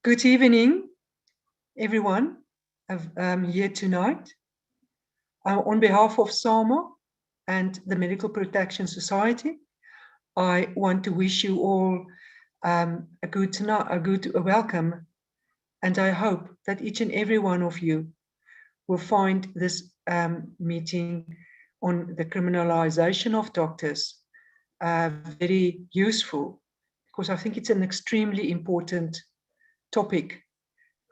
Good evening, everyone here tonight. On behalf of SAMA and the Medical Protection Society, I want to wish you all a good welcome, and I hope that each and every one of you will find this meeting on the criminalization of doctors very useful, because I think it's an extremely important topic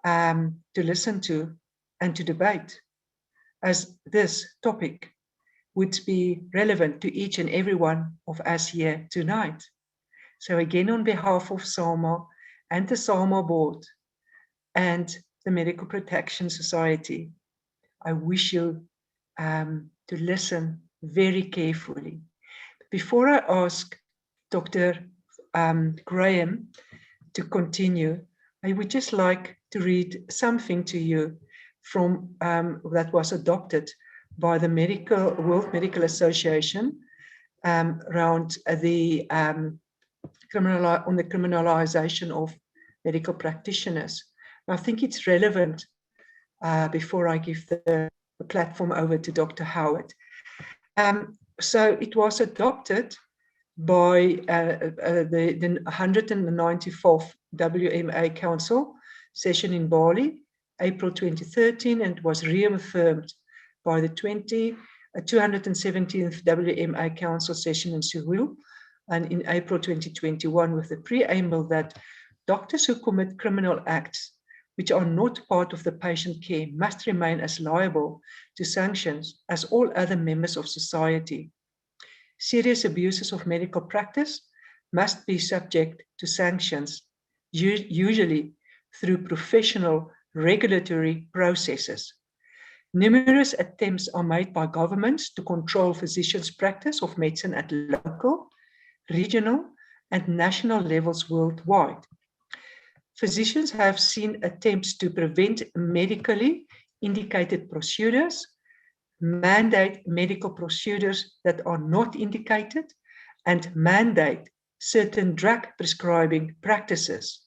to listen to and to debate, as this topic would be relevant to each and every one of us here tonight. So again, on behalf of SAMA and the SAMA board and the Medical Protection Society, I wish you to listen very carefully. Before I ask Dr. Graham to continue, I would just like to read something to you from that was adopted by the World Medical Association around the criminalization of medical practitioners. And I think it's relevant before I give the platform over to Dr. Howarth. So it was adopted by the 194th WMA Council session in Bali, April 2013, and was reaffirmed by the 217th WMA Council session in Seoul, and in April 2021, with the preamble that doctors who commit criminal acts which are not part of the patient care must remain as liable to sanctions as all other members of society. Serious abuses of medical practice must be subject to sanctions, usually through professional regulatory processes. Numerous attempts are made by governments to control physicians' practice of medicine at local, regional, and national levels worldwide. Physicians have seen attempts to prevent medically indicated procedures, mandate medical procedures that are not indicated, and mandate certain drug prescribing practices.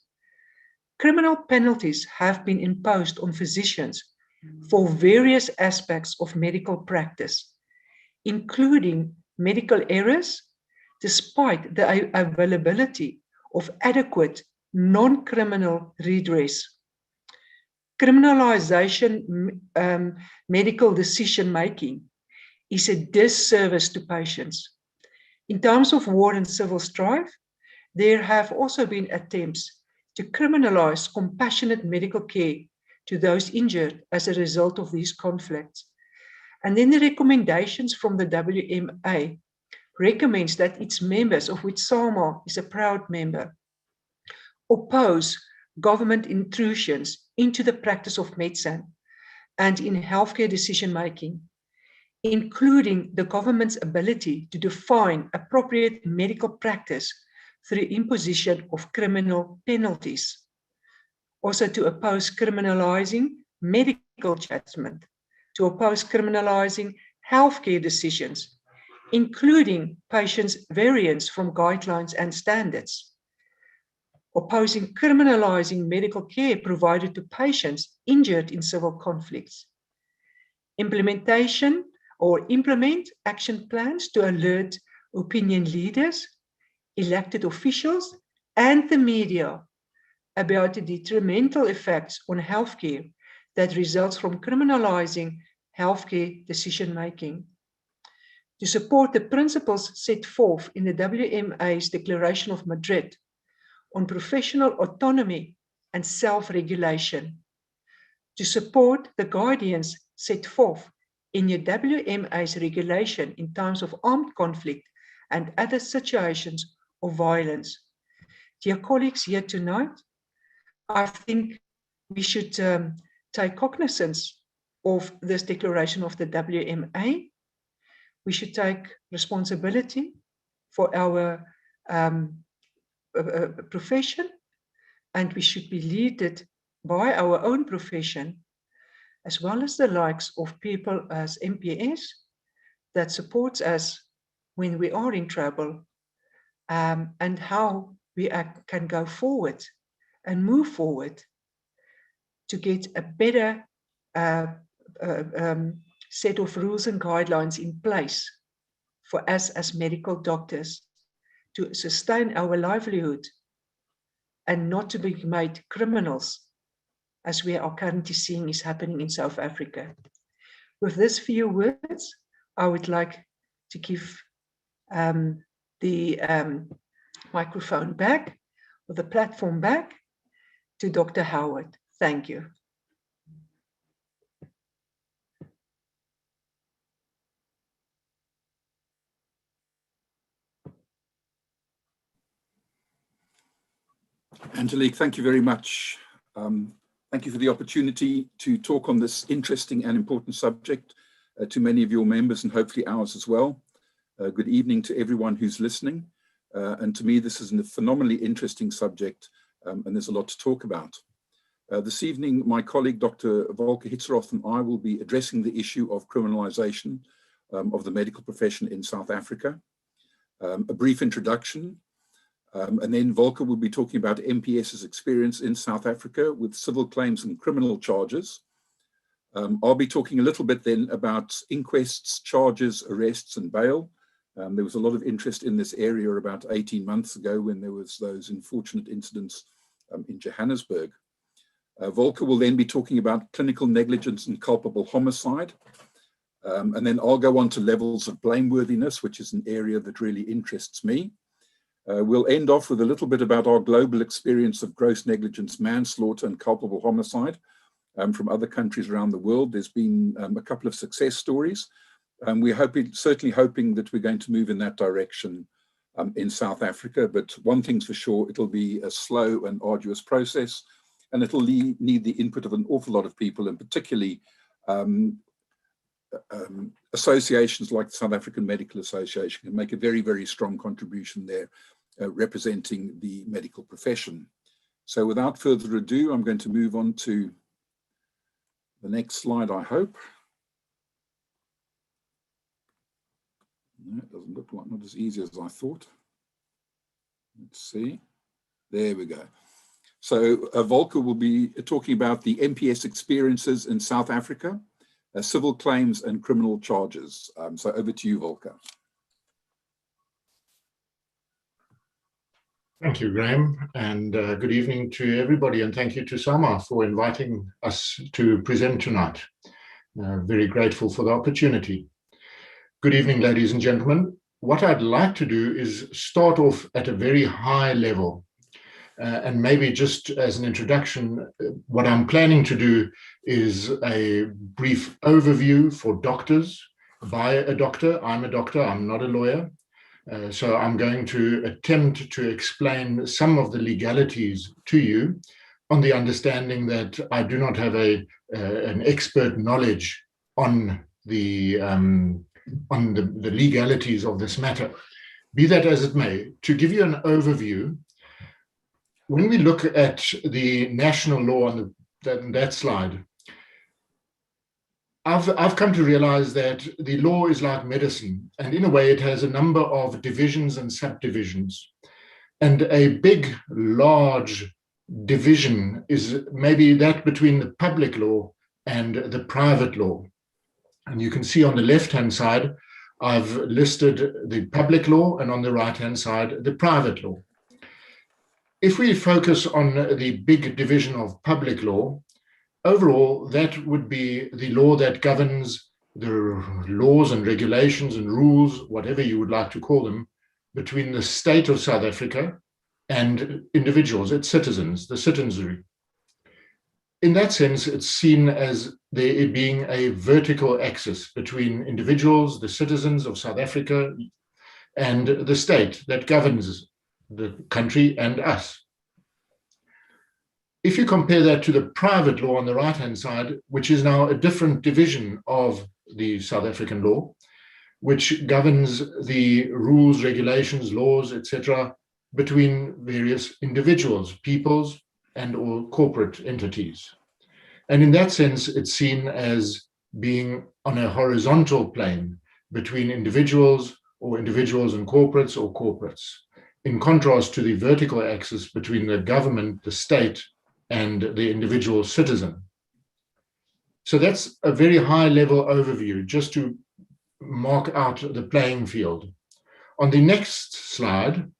Criminal penalties have been imposed on physicians for various aspects of medical practice, including medical errors, despite the availability of adequate non-criminal redress. Criminalization medical decision-making is a disservice to patients. In terms of war and civil strife, there have also been attempts to criminalize compassionate medical care to those injured as a result of these conflicts. And then the recommendations from the WMA recommends that its members, of which SAMA is a proud member, oppose government intrusions into the practice of medicine and in healthcare decision-making, including the government's ability to define appropriate medical practice through imposition of criminal penalties. Also to oppose criminalizing medical judgment, to oppose criminalizing healthcare decisions, including patients' variance from guidelines and standards. Opposing criminalizing medical care provided to patients injured in civil conflicts. Implement action plans to alert opinion leaders, elected officials, and the media about the detrimental effects on healthcare that results from criminalizing healthcare decision-making. To support the principles set forth in the WMA's Declaration of Madrid on professional autonomy and self-regulation, to support the guidance set forth in your WMA's regulation in times of armed conflict and other situations of violence. Dear colleagues here tonight, I think we should take cognizance of this declaration of the WMA. We should take responsibility for our profession, and we should be led by our own profession, as well as the likes of people as MPS that supports us when we are in trouble, and how we can go forward and move forward to get a better set of rules and guidelines in place for us as medical doctors to sustain our livelihood and not to be made criminals, as we are currently seeing is happening in South Africa. With these few words, I would like to give the microphone back, or the platform back, to Dr. Howarth. Thank you. Angelique, thank you very much. Thank you for the opportunity to talk on this interesting and important subject to many of your members and hopefully ours as well. Good evening to everyone who's listening. And to me, this is a phenomenally interesting subject, and there's a lot to talk about. This evening, my colleague, Dr. Volker Hitzeroth, and I will be addressing the issue of criminalisation of the medical profession in South Africa. A brief introduction, and then Volker will be talking about MPS's experience in South Africa with civil claims and criminal charges. I'll be talking a little bit then about inquests, charges, arrests, and bail. There was a lot of interest in this area about 18 months ago when there was those unfortunate incidents in Johannesburg. Volker will then be talking about clinical negligence and culpable homicide. And then I'll go on to levels of blameworthiness, which is an area that really interests me. We'll end off with a little bit about our global experience of gross negligence, manslaughter, and culpable homicide from other countries around the world. There's been a couple of success stories. We're certainly hoping that we're going to move in that direction in South Africa. But one thing's for sure, it'll be a slow and arduous process, and it'll need the input of an awful lot of people, and particularly associations like the South African Medical Association can make a very, very strong contribution there, representing the medical profession. So without further ado, I'm going to move on to the next slide, I hope. No, it doesn't look like, not as easy as I thought. Let's see. There we go. So Volker will be talking about the MPS experiences in South Africa, civil claims and criminal charges. So over to you, Volker. Thank you, Graham, and good evening to everybody, and thank you to Sama for inviting us to present tonight. Very grateful for the opportunity. Good evening, ladies and gentlemen. What I'd like to do is start off at a very high level, and maybe just as an introduction, what I'm planning to do is a brief overview for doctors by a doctor. I'm a doctor, I'm not a lawyer. So I'm going to attempt to explain some of the legalities to you on the understanding that I do not have an expert knowledge on the legalities of this matter. Be that as it may, to give you an overview, when we look at the national law on that slide, I've come to realize that the law is like medicine, and in a way it has a number of divisions and subdivisions. And a big, large division is maybe that between the public law and the private law. And you can see on the left-hand side, I've listed the public law, and on the right-hand side, the private law. If we focus on the big division of public law, overall, that would be the law that governs the laws and regulations and rules, whatever you would like to call them, between the state of South Africa and individuals, its citizens, the citizenry. In that sense, it's seen as there being a vertical axis between individuals, the citizens of South Africa, and the state that governs the country and us. If you compare that to the private law on the right-hand side, which is now a different division of the South African law, which governs the rules, regulations, laws, etc., between various individuals, peoples, and or corporate entities. And in that sense, it's seen as being on a horizontal plane between individuals or individuals and corporates or corporates, in contrast to the vertical axis between the government, the state, and the individual citizen. So that's a very high level overview, just to mark out the playing field. On the next slide,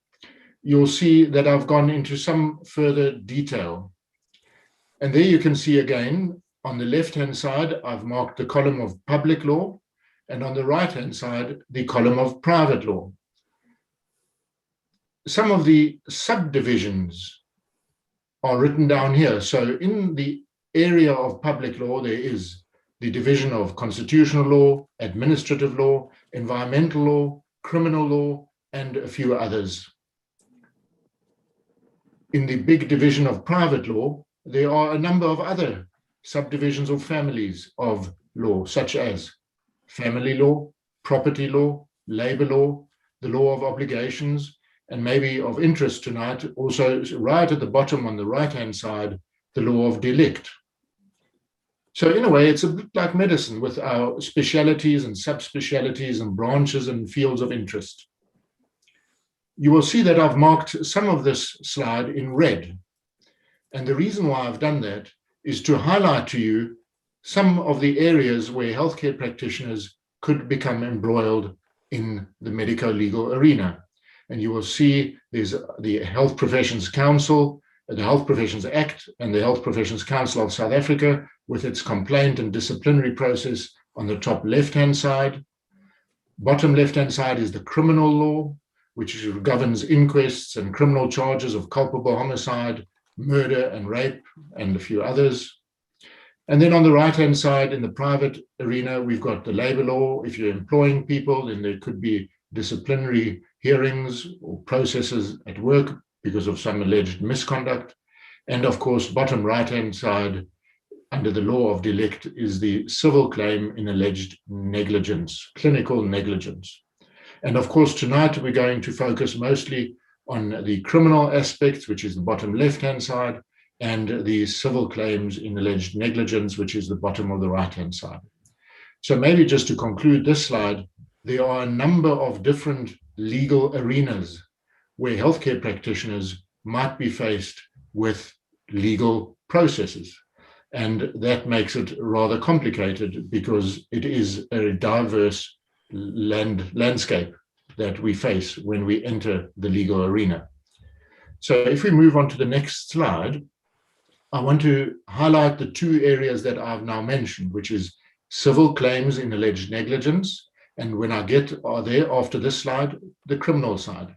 you'll see that I've gone into some further detail. And there you can see again, on the left-hand side, I've marked the column of public law, and on the right-hand side, the column of private law. Some of the subdivisions are written down here. So in the area of public law, there is the division of constitutional law, administrative law, environmental law, criminal law, and a few others. In the big division of private law, there are a number of other subdivisions or families of law, such as family law, property law, labor law, the law of obligations, and maybe of interest tonight, also right at the bottom on the right-hand side, the law of delict. So in a way, it's a bit like medicine with our specialities and subspecialties and branches and fields of interest. You will see that I've marked some of this slide in red. And the reason why I've done that is to highlight to you some of the areas where healthcare practitioners could become embroiled in the medico-legal arena. And you will see there's the Health Professions Council, the Health Professions Act, and the Health Professions Council of South Africa with its complaint and disciplinary process on the top left-hand side. Bottom left-hand side is the criminal law, which governs inquests and criminal charges of culpable homicide, murder and rape, and a few others. And then on the right-hand side, in the private arena, we've got the labor law. If you're employing people, then there could be disciplinary hearings or processes at work because of some alleged misconduct. And of course, bottom right-hand side, under the law of delict, is the civil claim in alleged negligence, clinical negligence. And of course, tonight we're going to focus mostly on the criminal aspects, which is the bottom left-hand side, and the civil claims in alleged negligence, which is the bottom of the right-hand side. So maybe just to conclude this slide, there are a number of different legal arenas where healthcare practitioners might be faced with legal processes. And that makes it rather complicated because it is a diverse landscape that we face when we enter the legal arena. So if we move on to the next slide, I want to highlight the two areas that I've now mentioned, which is civil claims in alleged negligence, and when I get there after this slide, the criminal side.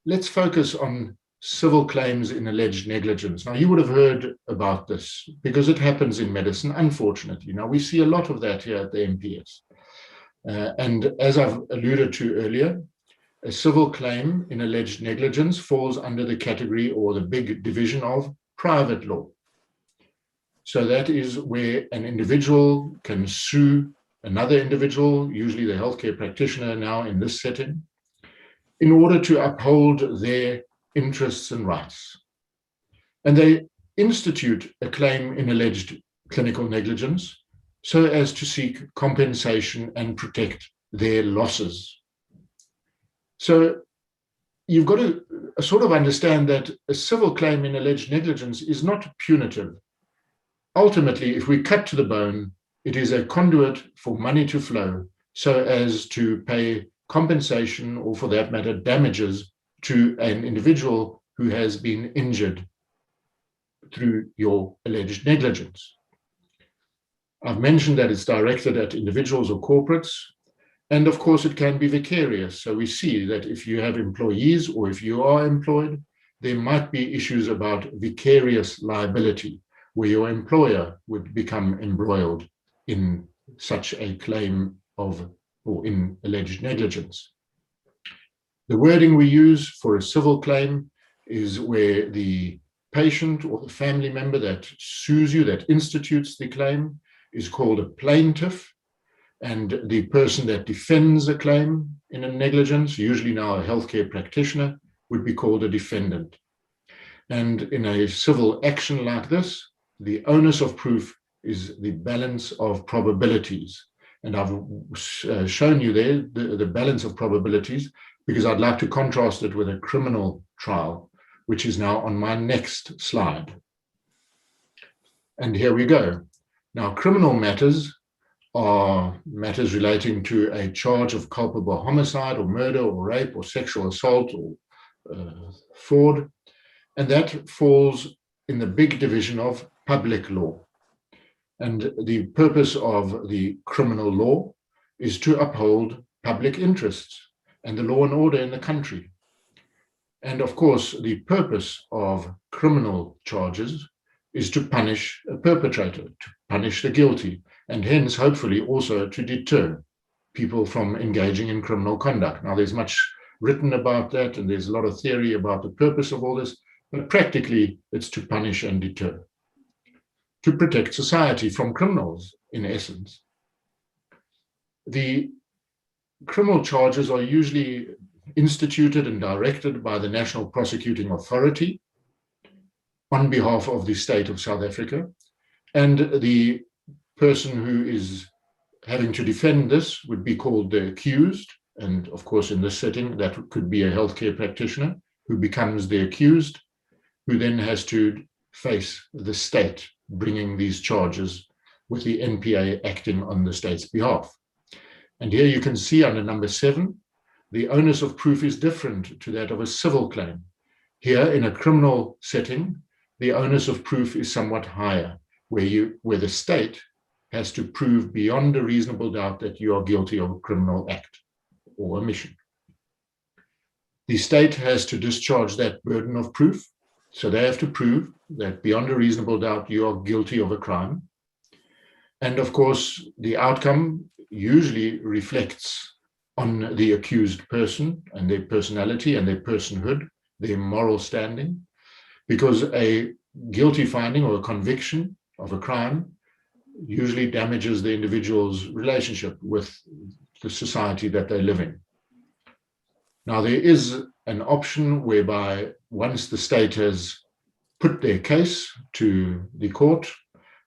Let's focus on civil claims in alleged negligence. Now, you would have heard about this because it happens in medicine, unfortunately. Now, we see a lot of that here at the MPS. And as I've alluded to earlier, a civil claim in alleged negligence falls under the category or the big division of private law. So that is where an individual can sue another individual, usually the healthcare practitioner now in this setting, in order to uphold their interests and rights. And they institute a claim in alleged clinical negligence so as to seek compensation and protect their losses. So you've got to sort of understand that a civil claim in alleged negligence is not punitive. Ultimately, if we cut to the bone, it is a conduit for money to flow so as to pay compensation, or for that matter, damages to an individual who has been injured through your alleged negligence. I've mentioned that it's directed at individuals or corporates, and of course it can be vicarious. So we see that if you have employees or if you are employed, there might be issues about vicarious liability, where your employer would become embroiled in such a claim of, or in alleged negligence. The wording we use for a civil claim is where the patient or the family member that sues you, that institutes the claim, is called a plaintiff, and the person that defends a claim in a negligence, usually now a healthcare practitioner, would be called a defendant. And in a civil action like this, the onus of proof is the balance of probabilities. And I've shown you there the balance of probabilities because I'd like to contrast it with a criminal trial, which is now on my next slide. And here we go. Now, criminal matters are matters relating to a charge of culpable homicide or murder or rape or sexual assault or fraud, and that falls in the big division of public law. And the purpose of the criminal law is to uphold public interests and the law and order in the country. And of course, the purpose of criminal charges is to punish a perpetrator, to punish the guilty, and hence, hopefully, also to deter people from engaging in criminal conduct. Now, there's much written about that, and there's a lot of theory about the purpose of all this, but practically, it's to punish and deter, to protect society from criminals, in essence. The criminal charges are usually instituted and directed by the National Prosecuting Authority on behalf of the state of South Africa, and the person who is having to defend this would be called the accused, and of course in this setting that could be a healthcare practitioner who becomes the accused, who then has to face the state bringing these charges with the NPA acting on the state's behalf. And here you can see under number 7, the onus of proof is different to that of a civil claim. Here in a criminal setting, the onus of proof is somewhat higher, where the state has to prove beyond a reasonable doubt that you are guilty of a criminal act or omission. The state has to discharge that burden of proof, so they have to prove that beyond a reasonable doubt you are guilty of a crime. And of course, the outcome usually reflects on the accused person and their personality and their personhood, their moral standing, because a guilty finding or a conviction of a crime usually damages the individual's relationship with the society that they live in. Now, there is an option whereby once the state has put their case to the court,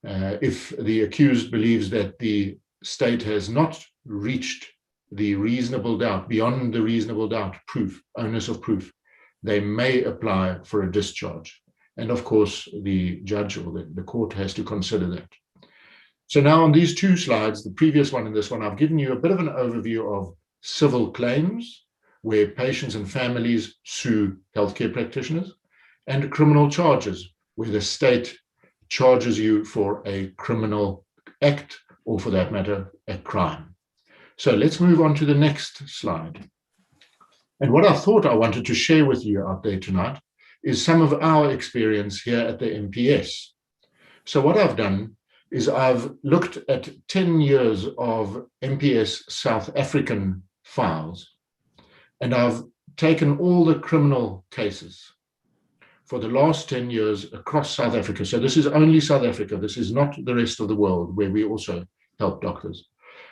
if the accused believes that the state has not reached the reasonable doubt, beyond the reasonable doubt proof, onus of proof, they may apply for a discharge. And of course, the judge or the court has to consider that. So now on these two slides, the previous one and this one, I've given you a bit of an overview of civil claims, where patients and families sue healthcare practitioners, and criminal charges, where the state charges you for a criminal act, or for that matter, a crime. So let's move on to the next slide. And what I thought I wanted to share with you out there tonight is some of our experience here at the MPS. So what I've done is I've looked at 10 years of MPS South African files, and I've taken all the criminal cases for the last 10 years across South Africa. So this is only South Africa. This is not the rest of the world, where we also help doctors.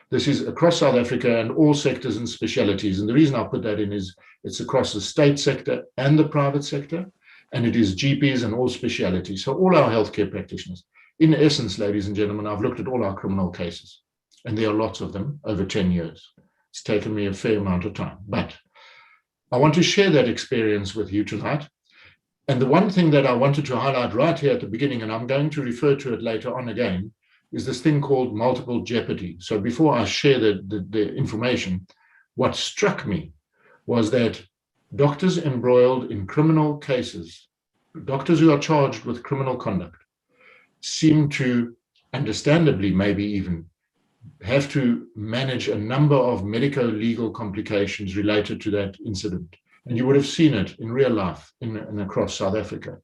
This is across South Africa and all sectors and specialities. And the reason I put that in is it's across the state sector and the private sector, and it is GPs and all specialities. So all our healthcare practitioners. In essence, ladies and gentlemen, I've looked at all our criminal cases, and there are lots of them over 10 years. It's taken me a fair amount of time, but I want to share that experience with you tonight. And the one thing that I wanted to highlight right here at the beginning, and I'm going to refer to it later on again, is this thing called multiple jeopardy. So before I share the information, what struck me was that doctors embroiled in criminal cases, doctors who are charged with criminal conduct, seem to, understandably maybe even, have to manage a number of medico-legal complications related to that incident. And you would have seen it in real life in across South Africa.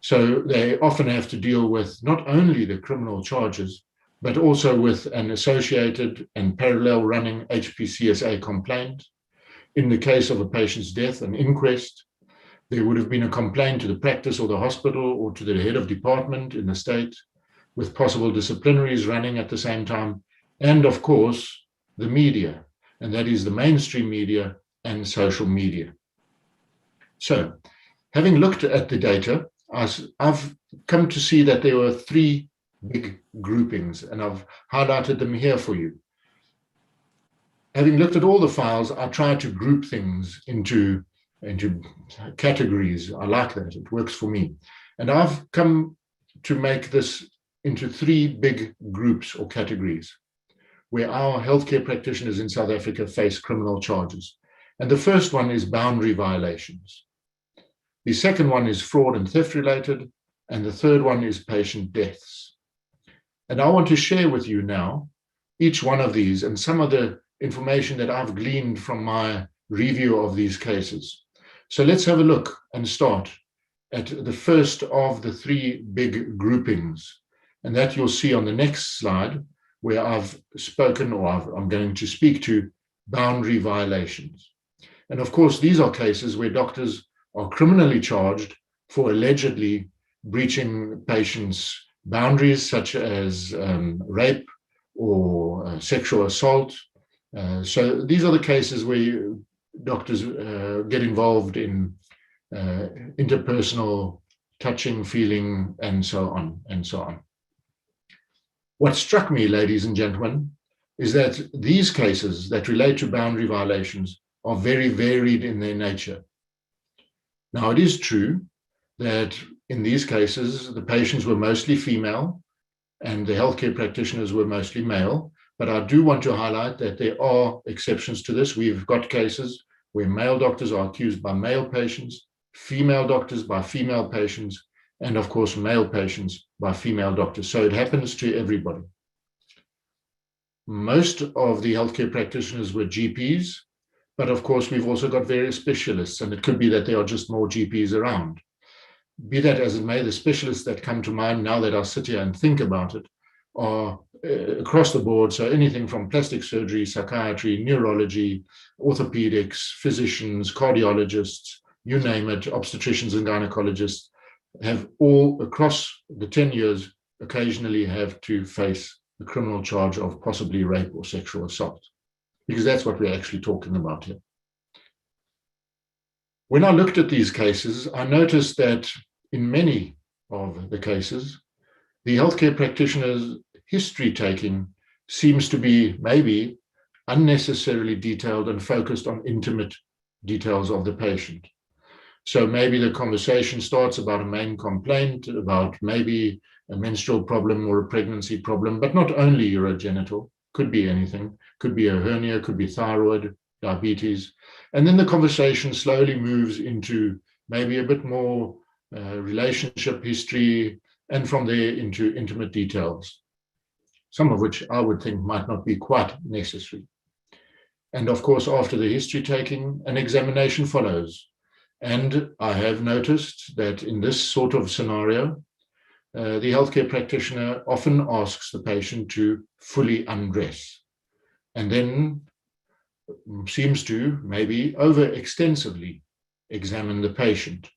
So they often have to deal with not only the criminal charges, but also with an associated and parallel running HPCSA complaint. In the case of a patient's death, an inquest, there would have been a complaint to the practice or the hospital or to the head of department in the state, with possible disciplinaries running at the same time, and of course, the media, and that is the mainstream media and social media. So, having looked at the data, I've come to see that there were 3 big groupings, and I've highlighted them here for you. Having looked at all the files, I tried to group things into categories. I like that, it works for me. And I've come to make this into three big groups or categories where our healthcare practitioners in South Africa face criminal charges. And the first one is boundary violations. The second one is fraud and theft related. And the third one is patient deaths. And I want to share with you now each one of these and some of the information that I've gleaned from my review of these cases. So let's have a look and start at the first of the three big groupings. And that you'll see on the next slide, where I've spoken, or I'm going to speak to boundary violations. And of course, these are cases where doctors are criminally charged for allegedly breaching patients' boundaries, such as rape or sexual assault. So these are the cases where doctors get involved in interpersonal touching, feeling, and so on, and so on. What struck me, ladies and gentlemen, is that these cases that relate to boundary violations are very varied in their nature. Now, it is true that in these cases, the patients were mostly female and the healthcare practitioners were mostly male. But I do want to highlight that there are exceptions to this. We've got cases where male doctors are accused by male patients, female doctors by female patients, and of course, male patients by female doctors. So it happens to everybody. Most of the healthcare practitioners were GPs, but of course, we've also got various specialists, and it could be that there are just more GPs around. Be that as it may, the specialists that come to mind now that I sit here and think about it are across the board. So anything from plastic surgery, psychiatry, neurology, orthopedics, physicians, cardiologists, you name it, obstetricians and gynecologists, have all across the 10 years occasionally have to face the criminal charge of possibly rape or sexual assault, because that's what we're actually talking about here. When I looked at these cases, I noticed that in many of the cases, the healthcare practitioner's history taking seems to be maybe unnecessarily detailed and focused on intimate details of the patient. So maybe the conversation starts about a main complaint, about maybe a menstrual problem or a pregnancy problem, but not only urogenital, could be anything, could be a hernia, could be thyroid, diabetes. And then the conversation slowly moves into maybe a bit more relationship history, and from there into intimate details, some of which I would think might not be quite necessary. And of course, after the history taking, an examination follows. And I have noticed that in this sort of scenario, the healthcare practitioner often asks the patient to fully undress, and then seems to maybe over-extensively examine the patient.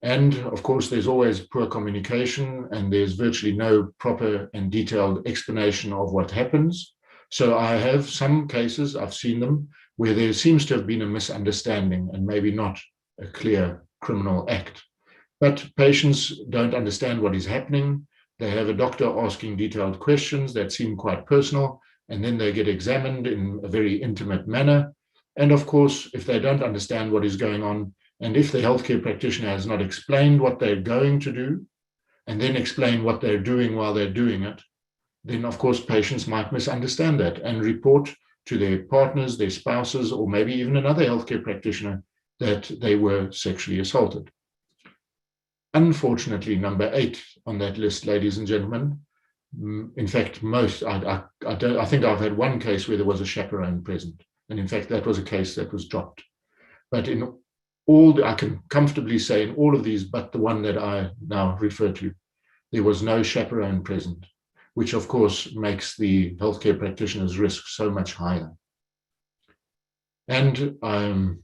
And of course, there's always poor communication, and there's virtually no proper and detailed explanation of what happens. So I have some cases, I've seen them, where there seems to have been a misunderstanding and maybe not a clear criminal act. But patients don't understand what is happening. They have a doctor asking detailed questions that seem quite personal, and then they get examined in a very intimate manner. And of course, if they don't understand what is going on, and if the healthcare practitioner has not explained what they're going to do, and then explain what they're doing while they're doing it, then of course patients might misunderstand that and report to their partners, their spouses, or maybe even another healthcare practitioner that they were sexually assaulted. Unfortunately, number 8 on that list, ladies and gentlemen, in fact, I think I've had one case where there was a chaperone present. And in fact, that was a case that was dropped. But in all, I can comfortably say in all of these, but the one that I now refer to, there was no chaperone present, which of course makes the healthcare practitioner's risk so much higher. And I'm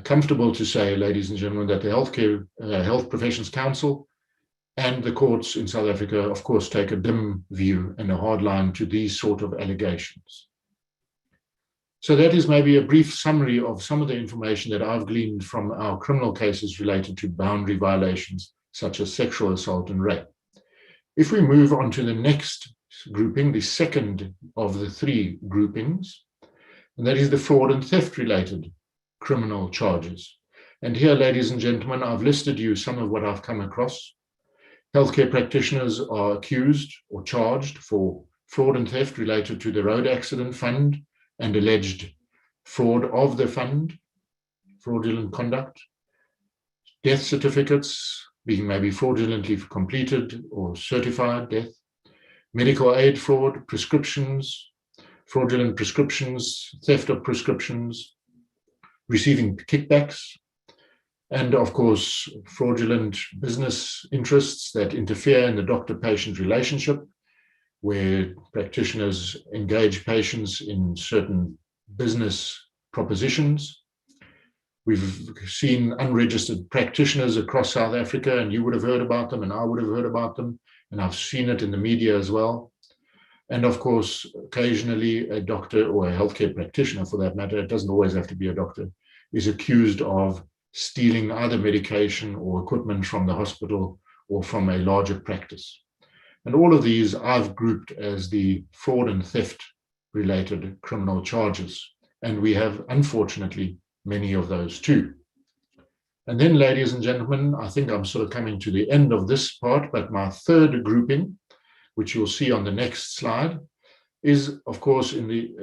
comfortable to say, ladies and gentlemen, that the Health Professions Council and the courts in South Africa, of course, take a dim view and a hard line to these sort of allegations. So that is maybe a brief summary of some of the information that I've gleaned from our criminal cases related to boundary violations, such as sexual assault and rape. If we move on to the next grouping, the second of the 3 groupings, and that is the fraud and theft related criminal charges. And here, ladies and gentlemen, I've listed you some of what I've come across. Healthcare practitioners are accused or charged for fraud and theft related to the road accident fund and alleged fraud of the fund, fraudulent conduct. Death certificates being maybe fraudulently completed or certified death. Medical aid fraud, prescriptions, fraudulent prescriptions, theft of prescriptions, receiving kickbacks, and of course, fraudulent business interests that interfere in the doctor-patient relationship, where practitioners engage patients in certain business propositions. We've seen unregistered practitioners across South Africa, and you would have heard about them, and I would have heard about them, and I've seen it in the media as well. And of course, occasionally a doctor or a healthcare practitioner, for that matter, it doesn't always have to be a doctor, is accused of stealing either medication or equipment from the hospital or from a larger practice. And all of these I've grouped as the fraud and theft related criminal charges. And we have, unfortunately, many of those too. And then, ladies and gentlemen, I think I'm sort of coming to the end of this part, but my third grouping, which you'll see on the next slide, is, of course, in the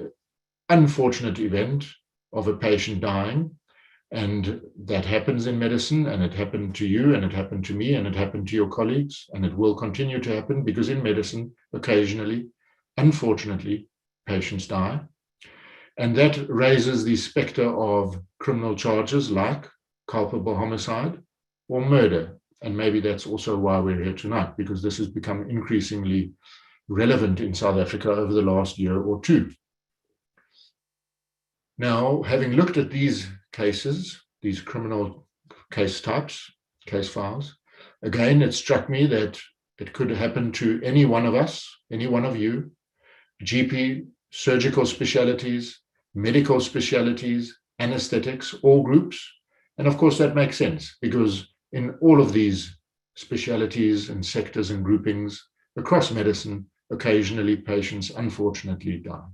unfortunate event of a patient dying. And that happens in medicine, and it happened to you, and it happened to me, and it happened to your colleagues, and it will continue to happen because in medicine, occasionally, unfortunately, patients die. And that raises the specter of criminal charges like culpable homicide or murder. And maybe that's also why we're here tonight, because this has become increasingly relevant in South Africa over the last year or two. Now, having looked at these cases, these criminal case types, case files, again, it struck me that it could happen to any one of us, any one of you, GP, surgical specialties, medical specialties, anesthetics, all groups. And of course, that makes sense because in all of these specialties and sectors and groupings across medicine, occasionally patients unfortunately die.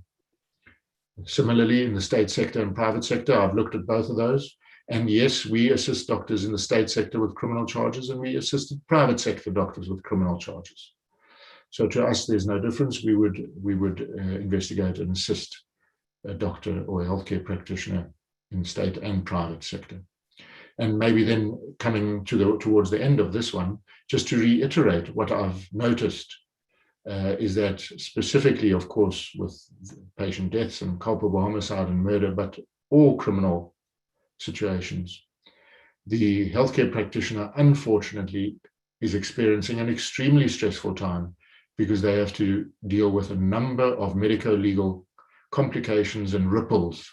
Similarly, in the state sector and private sector, I've looked at both of those. And yes, we assist doctors in the state sector with criminal charges, and we assisted private sector doctors with criminal charges. So to us, there's no difference. We would investigate and assist a doctor or a healthcare practitioner in state and private sector. And maybe then coming towards the end of this one, just to reiterate what I've noticed is that specifically, of course, with patient deaths and culpable homicide and murder, but all criminal situations, the healthcare practitioner, unfortunately, is experiencing an extremely stressful time because they have to deal with a number of medico-legal complications and ripples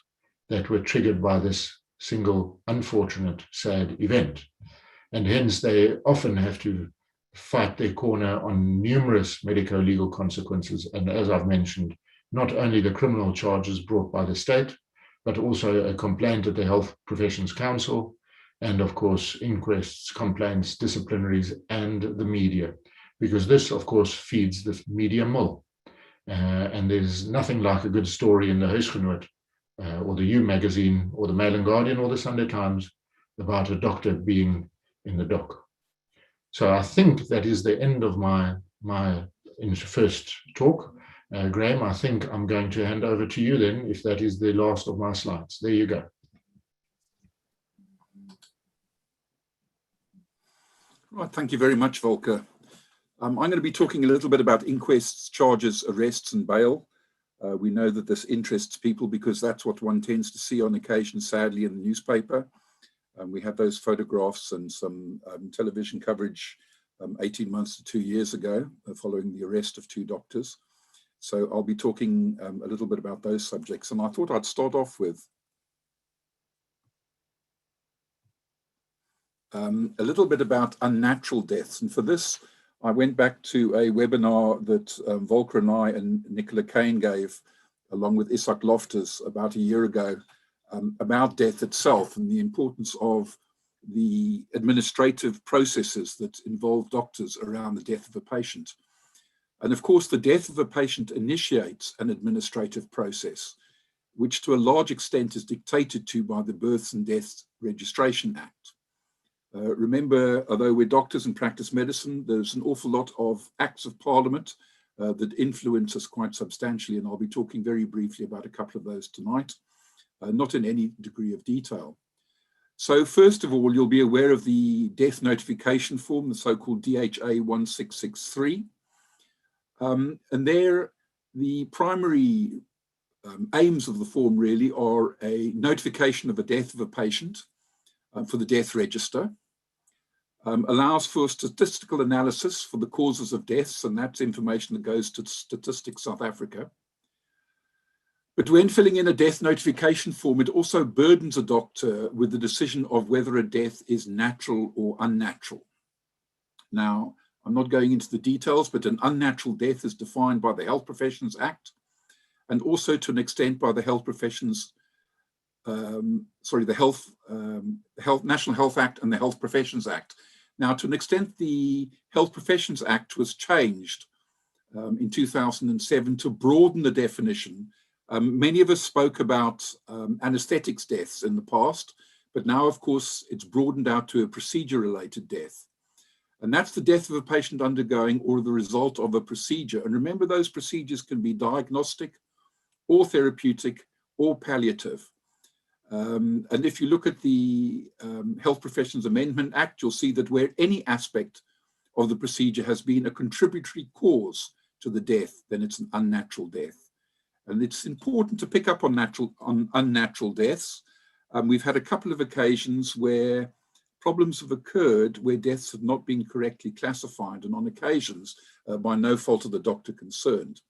that were triggered by this single unfortunate, sad event. And hence, they often have to fight their corner on numerous medico-legal consequences. And as I've mentioned, not only the criminal charges brought by the state, but also a complaint at the Health Professions Council, and of course, inquests, complaints, disciplinaries, and the media, because this, of course, feeds the media mill. And there's nothing like a good story in the Huisgenoot, or the U magazine, or the Mail and Guardian, or the Sunday Times about a doctor being in the dock. So I think that is the end of my first talk. Graham, I think I'm going to hand over to you then, if that is the last of my slides. There you go. Right, thank you very much, Volker. I'm going to be talking a little bit about inquests, charges, arrests, and bail. We know that this interests people because that's what one tends to see on occasion, sadly, in the newspaper. We had those photographs and some television coverage 18 months to 2 years ago following the arrest of 2 doctors. So I'll be talking a little bit about those subjects. And I thought I'd start off with a little bit about unnatural deaths. And for this, I went back to a webinar that Volker and I and Nicola Kane gave, along with Isak Loftus, about a year ago, about death itself and the importance of the administrative processes that involve doctors around the death of a patient. And of course, the death of a patient initiates an administrative process, which to a large extent is dictated to by the Births and Deaths Registration Act. Remember, although we're doctors and practice medicine, there's an awful lot of acts of parliament that influence us quite substantially, and I'll be talking very briefly about a couple of those tonight, not in any degree of detail. So first of all, you'll be aware of the death notification form, the so-called DHA 1663. And there, the primary aims of the form really are a notification of the death of a patient for the death register, allows for statistical analysis for the causes of deaths, and that's information that goes to Statistics South Africa. But when filling in a death notification form, it also burdens a doctor with the decision of whether a death is natural or unnatural. Now, I'm not going into the details, but an unnatural death is defined by the Health Professions Act, and also to an extent by the Health Professions, the National Health Act and the Health Professions Act. Now, to an extent, the Health Professions Act was changed in 2007 to broaden the definition. Many of us spoke about anesthetics deaths in the past, but now, of course, it's broadened out to a procedure-related death. And that's the death of a patient undergoing or the result of a procedure. And remember, those procedures can be diagnostic or therapeutic or palliative. And if you look at the Health Professions Amendment Act, you'll see that where any aspect of the procedure has been a contributory cause to the death, then it's an unnatural death. And it's important to pick up on unnatural deaths. We've had a couple of occasions where problems have occurred where deaths have not been correctly classified, and on occasions by no fault of the doctor concerned.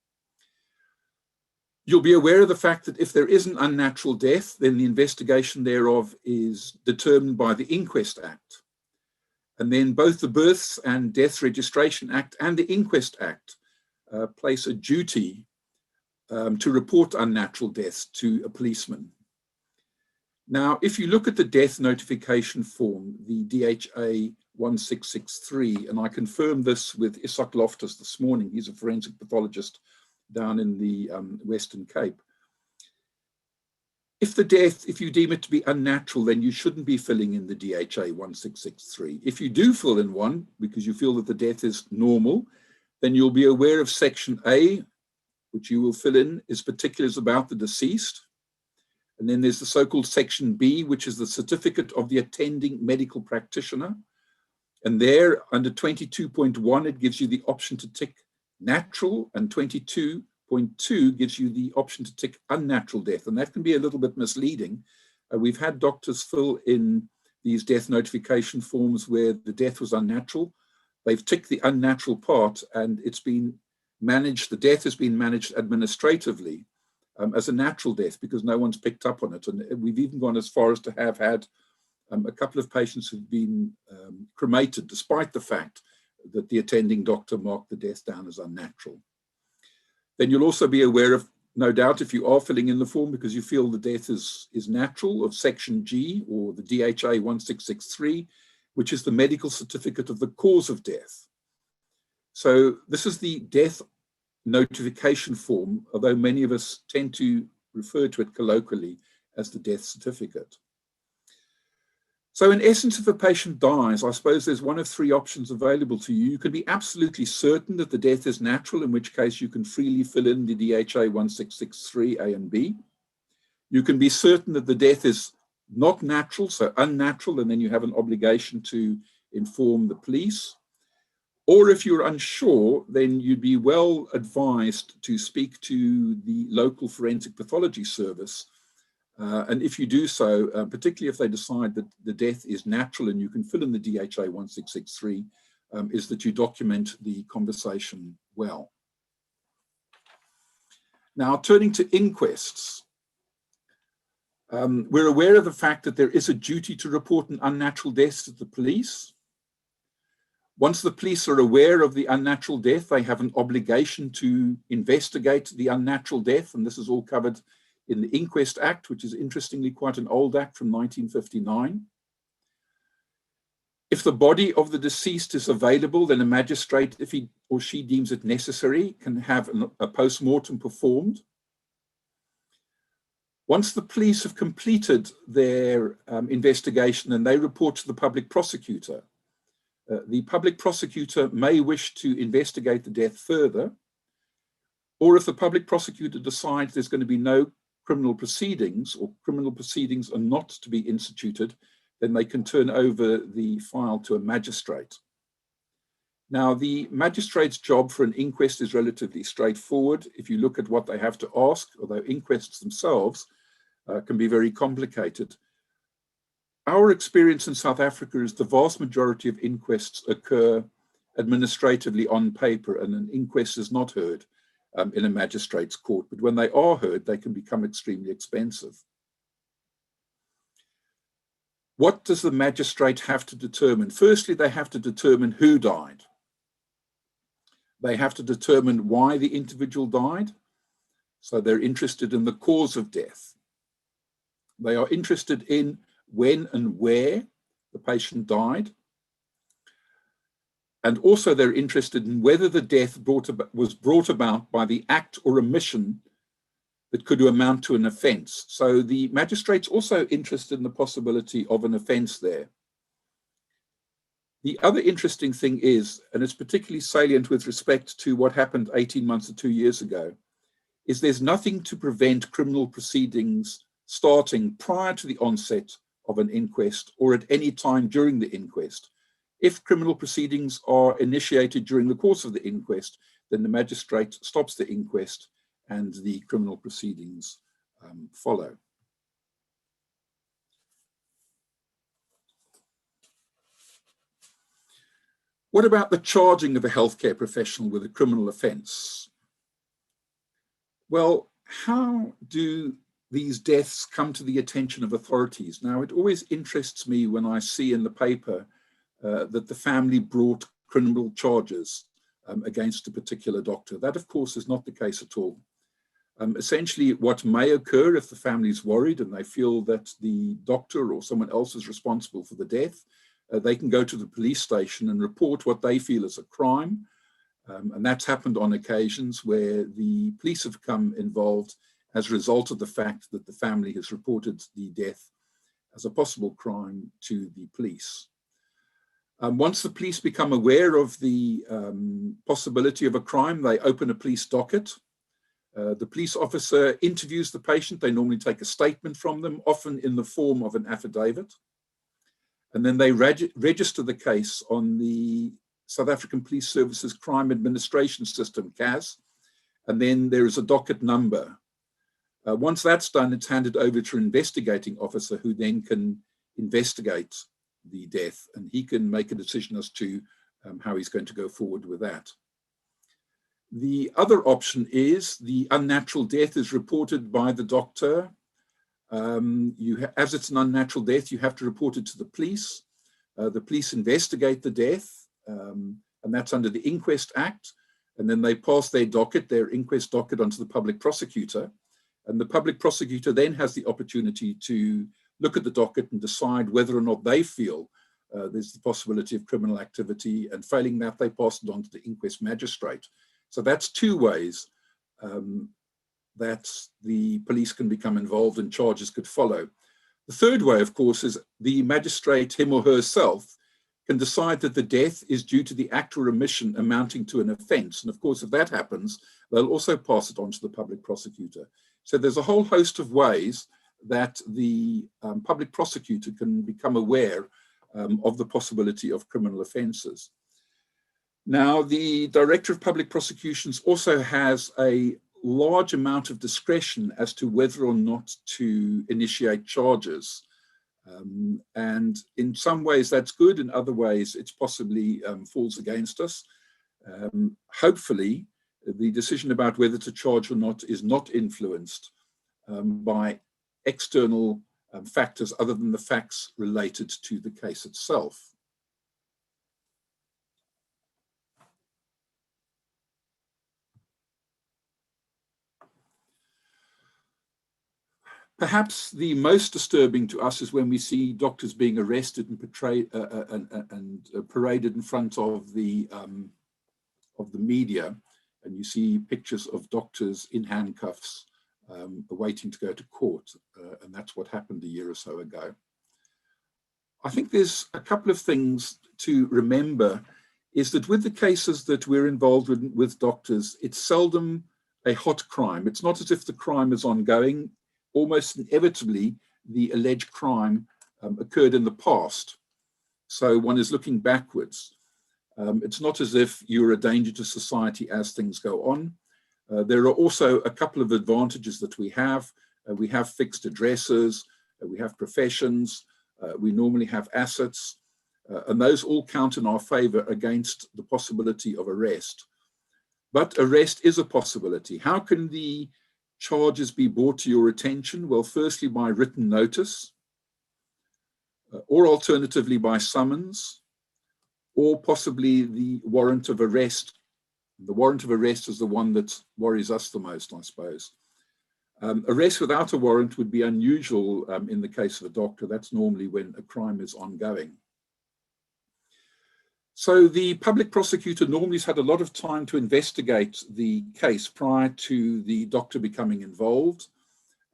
You'll be aware of the fact that if there is an unnatural death, then the investigation thereof is determined by the Inquest Act. And then both the Births and Deaths Registration Act and the Inquest Act place a duty to report unnatural deaths to a policeman. Now, if you look at the death notification form, the DHA 1663, and I confirmed this with Isak Loftus this morning, he's a forensic pathologist down in the Western Cape. If you deem it to be unnatural, then you shouldn't be filling in the DHA 1663. If you do fill in one because you feel that the death is normal, then you'll be aware of Section A, which you will fill in, is particulars about the deceased. And then there's the so-called Section B, which is the certificate of the attending medical practitioner. And there, under 22.1, it gives you the option to tick natural, and 22.2 gives you the option to tick unnatural death. And that can be a little bit misleading. We've had doctors fill in these death notification forms where the death was unnatural. They've ticked the unnatural part, and it's been managed, the death has been managed administratively as a natural death because no one's picked up on it. And we've even gone as far as to have had a couple of patients who've been cremated despite the fact that the attending doctor marked the death down as unnatural. Then you'll also be aware of, no doubt, if you are filling in the form because you feel the death is natural, of Section G or the DHA 1663, which is the medical certificate of the cause of death. So this is the death notification form, although many of us tend to refer to it colloquially as the death certificate. So in essence, if a patient dies, I suppose there's one of three options available to you. You can be absolutely certain that the death is natural, in which case you can freely fill in the DHA 1663 A and B. You can be certain that the death is not natural, so unnatural, and then you have an obligation to inform the police. Or if you're unsure, then you'd be well advised to speak to the local forensic pathology service. And if you do so, particularly if they decide that the death is natural and you can fill in the DHA 1663, is that you document the conversation well. Now, turning to inquests, we're aware of the fact that there is a duty to report an unnatural death to the police. Once the police are aware of the unnatural death, they have an obligation to investigate the unnatural death, and this is all covered in the Inquest Act, which is interestingly quite an old act from 1959. If the body of the deceased is available, then a magistrate, if he or she deems it necessary, can have a post-mortem performed. Once the police have completed their investigation and they report to the public prosecutor may wish to investigate the death further, or if the public prosecutor decides there's going to be no criminal proceedings or criminal proceedings are not to be instituted, then they can turn over the file to a magistrate. Now, the magistrate's job for an inquest is relatively straightforward. If you look at what they have to ask, although inquests themselves can be very complicated. Our experience in South Africa is the vast majority of inquests occur administratively on paper, and an inquest is not heard in a magistrate's court. But when they are heard, they can become extremely expensive. What does the magistrate have to determine? Firstly, they have to determine who died. They have to determine why the individual died. So they're interested in the cause of death. They are interested in when and where the patient died. And also they're interested in whether the death was brought about by the act or omission that could amount to an offence. So the magistrate's also interested in the possibility of an offence there. The other interesting thing is, and it's particularly salient with respect to what happened 18 months or 2 years ago, is there's nothing to prevent criminal proceedings starting prior to the onset of an inquest or at any time during the inquest. If criminal proceedings are initiated during the course of the inquest, then the magistrate stops the inquest and the criminal proceedings follow. What about the charging of a healthcare professional with a criminal offence? Well, how do these deaths come to the attention of authorities? Now, it always interests me when I see in the paper that the family brought criminal charges against a particular doctor. That, of course, is not the case at all. Essentially, what may occur if the family is worried and they feel that the doctor or someone else is responsible for the death, they can go to the police station and report what they feel is a crime. And that's happened on occasions where the police have come involved as a result of the fact that the family has reported the death as a possible crime to the police. Once the police become aware of the possibility of a crime, they open a police docket. The police officer interviews the patient. They normally take a statement from them, often in the form of an affidavit. And then they register the case on the South African Police Service's Crime Administration System, CAS, and then there is a docket number. Once that's done, it's handed over to an investigating officer who then can investigate the death, and he can make a decision as to how he's going to go forward with that. The other option is the unnatural death is reported by the doctor. As it's an unnatural death, you have to report it to the police. The police investigate the death, and that's under the Inquest Act. And then they pass their inquest docket onto the public prosecutor. And the public prosecutor then has the opportunity to look at the docket and decide whether or not they feel there's the possibility of criminal activity. And failing that, they pass it on to the inquest magistrate. So that's two ways that the police can become involved and charges could follow. The third way, of course, is the magistrate, him or herself, can decide that the death is due to the act or omission amounting to an offence. And of course, if that happens, they'll also pass it on to the public prosecutor. So there's a whole host of ways that the public prosecutor can become aware of the possibility of criminal offences. Now, the Director of Public Prosecutions also has a large amount of discretion as to whether or not to initiate charges. And in some ways that's good, in other ways it's possibly falls against us. Hopefully, the decision about whether to charge or not is not influenced by external factors other than the facts related to the case itself. Perhaps the most disturbing to us is when we see doctors being arrested and paraded in front of the media, and you see pictures of doctors in handcuffs waiting to go to court. And that's what happened a year or so ago. I think there's a couple of things to remember, is that with the cases that we're involved with doctors, it's seldom a hot crime. It's not as if the crime is ongoing. Almost inevitably, the alleged crime occurred in the past. So one is looking backwards. It's not as if you're a danger to society as things go on. There are also a couple of advantages that we have. We have fixed addresses, we have professions, we normally have assets, and those all count in our favor against the possibility of arrest. But arrest is a possibility. How can the charges be brought to your attention? Well, firstly, by written notice, or alternatively by summons, or possibly the warrant of arrest. The warrant of arrest is the one that worries us the most, I suppose. Arrest without a warrant would be unusual in the case of a doctor. That's normally when a crime is ongoing. So the public prosecutor normally has had a lot of time to investigate the case prior to the doctor becoming involved.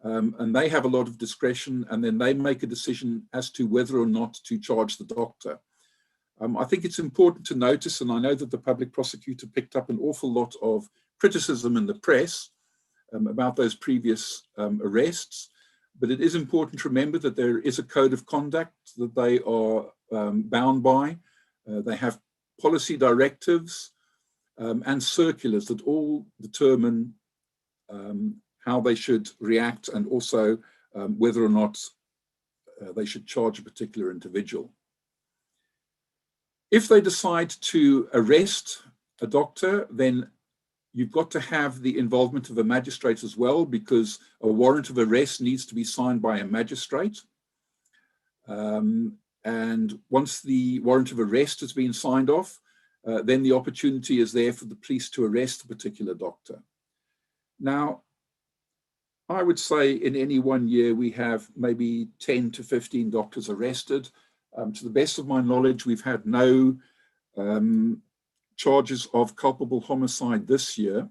And they have a lot of discretion, and then they make a decision as to whether or not to charge the doctor. I think it's important to notice, and I know that the public prosecutor picked up an awful lot of criticism in the press about those previous arrests, but it is important to remember that there is a code of conduct that they are bound by. They have policy directives and circulars that all determine how they should react, and also whether or not they should charge a particular individual. If they decide to arrest a doctor, then you've got to have the involvement of a magistrate as well, because a warrant of arrest needs to be signed by a magistrate. And once the warrant of arrest has been signed off, then the opportunity is there for the police to arrest a particular doctor. Now, I would say in any 1 year, we have maybe 10 to 15 doctors arrested. To the best of my knowledge, we've had no charges of culpable homicide this year.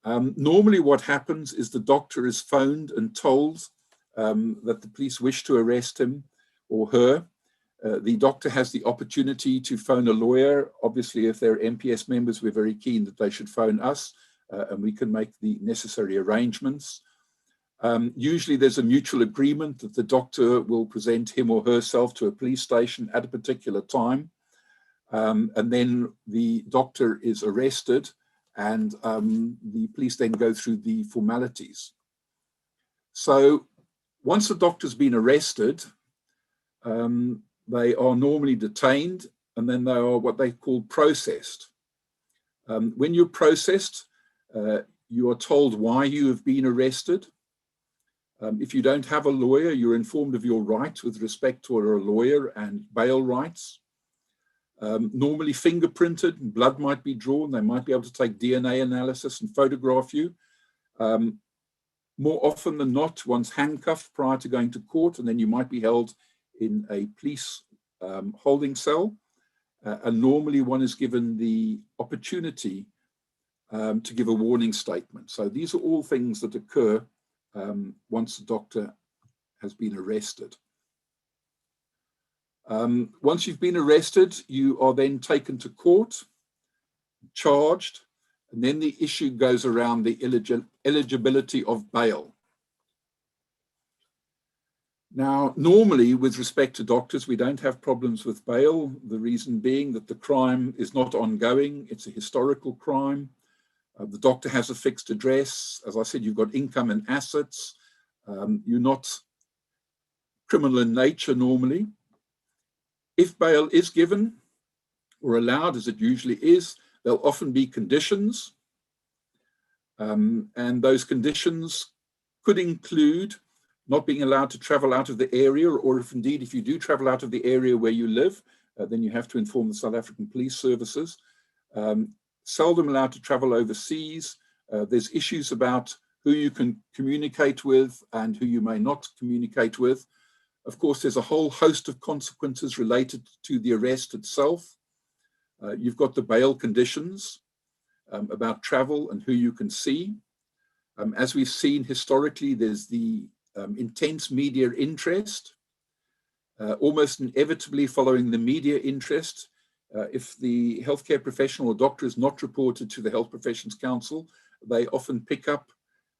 Normally what happens is the doctor is phoned and told that the police wish to arrest him or her. The doctor has the opportunity to phone a lawyer. Obviously, if they're MPS members, we're very keen that they should phone us, and we can make the necessary arrangements. Usually there's a mutual agreement that the doctor will present him or herself to a police station at a particular time. And then the doctor is arrested, and the police then go through the formalities. So once the doctor's been arrested, they are normally detained, and then they are what they call processed. When you're processed, you are told why you have been arrested. If you don't have a lawyer, you're informed of your rights with respect to a lawyer and bail rights. Normally fingerprinted, and blood might be drawn. They might be able to take DNA analysis and photograph you. More often than not, one's handcuffed prior to going to court, and then you might be held in a police holding cell. And normally one is given the opportunity to give a warning statement. So these are all things that occur once the doctor has been arrested. Once you've been arrested, you are then taken to court, charged, and then the issue goes around the eligibility of bail. Now, normally, with respect to doctors, we don't have problems with bail, the reason being that the crime is not ongoing, it's a historical crime. The doctor has a fixed address. As I said, you've got income and assets. You're not criminal in nature normally. If bail is given or allowed, as it usually is, there'll often be conditions. And those conditions could include not being allowed to travel out of the area, or if indeed, if you do travel out of the area where you live, then you have to inform the South African Police Services. Seldom allowed to travel overseas. There's issues about who you can communicate with and who you may not communicate with. Of course, there's a whole host of consequences related to the arrest itself. You've got the bail conditions about travel and who you can see. As we've seen historically, there's the intense media interest, almost inevitably following the media interest. If the healthcare professional or doctor is not reported to the Health Professions Council, they often pick up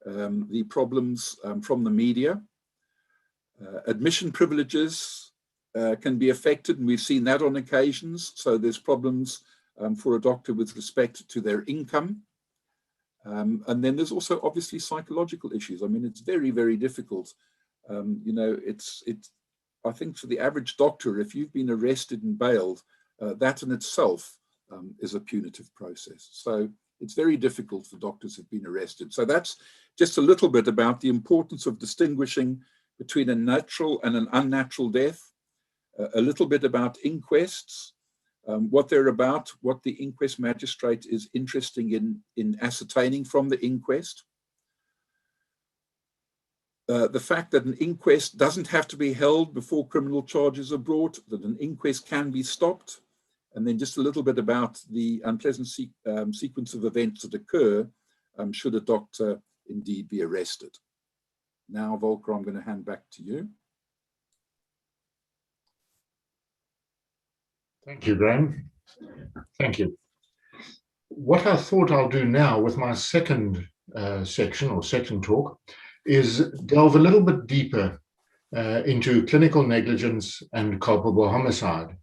the problems from the media. Admission privileges can be affected, and we've seen that on occasions. So there's problems for a doctor with respect to their income. And then there's also obviously psychological issues. I mean, it's very, very difficult. You know, I think for the average doctor, if you've been arrested and bailed, that in itself is a punitive process. So it's very difficult for doctors who've been arrested. So that's just a little bit about the importance of distinguishing between a natural and an unnatural death, a little bit about inquests, what they're about, what the inquest magistrate is interested in ascertaining from the inquest. The fact that an inquest doesn't have to be held before criminal charges are brought, that an inquest can be stopped, and then just a little bit about the unpleasant sequence of events that occur should a doctor indeed be arrested. Now, Volker, I'm going to hand back to you. Thank you, Graham. Thank you. What I thought I'll do now with my second section or second talk is delve a little bit deeper into clinical negligence and culpable homicide.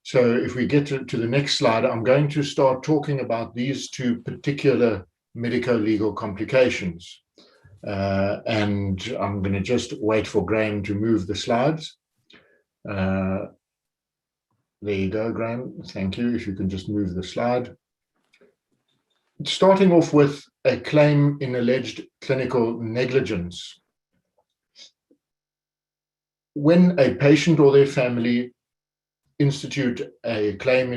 So if we get to the next slide, I'm going to start talking about these two particular medico-legal complications. And I'm going to just wait for Graham to move the slides. There you go, Graham. Thank you. If you can just move the slide. Starting off with a claim in alleged clinical negligence. When a patient or their family institute a claim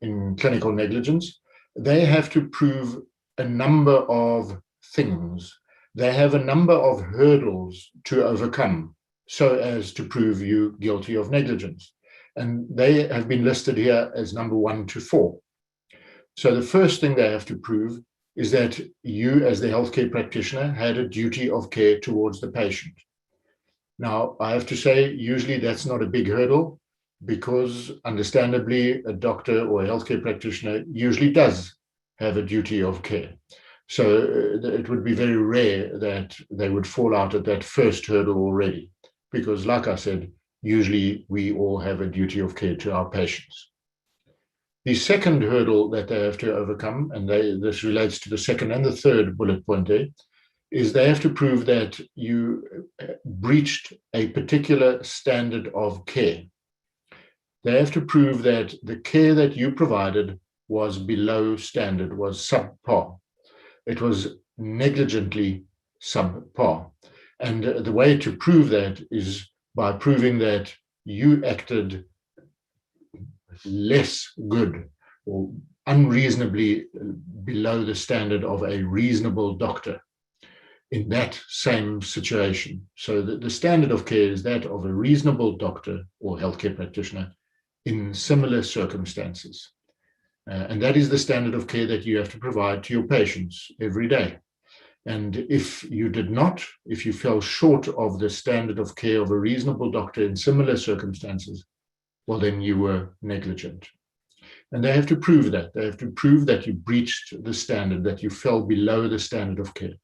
in clinical negligence, they have to prove a number of things. They have a number of hurdles to overcome so as to prove you guilty of negligence. And they have been listed here as number 1 to 4. So the first thing they have to prove is that you, as the healthcare practitioner, had a duty of care towards the patient. Now, I have to say, usually that's not a big hurdle because, understandably, a doctor or a healthcare practitioner usually does have a duty of care. So it would be very rare that they would fall out at that first hurdle already, because, like I said, usually we all have a duty of care to our patients. The second hurdle that they have to overcome, and this relates to the second and the third bullet point there, is they have to prove that you breached a particular standard of care. They have to prove that the care that you provided was below standard, was subpar. It was negligently subpar. And the way to prove that is by proving that you acted less good or unreasonably below the standard of a reasonable doctor in that same situation. So the standard of care is that of a reasonable doctor or healthcare practitioner in similar circumstances. And that is the standard of care that you have to provide to your patients every day. And if you did not, if you fell short of the standard of care of a reasonable doctor in similar circumstances, well, then you were negligent. And they have to prove that. They have to prove that you breached the standard, that you fell below the standard of care.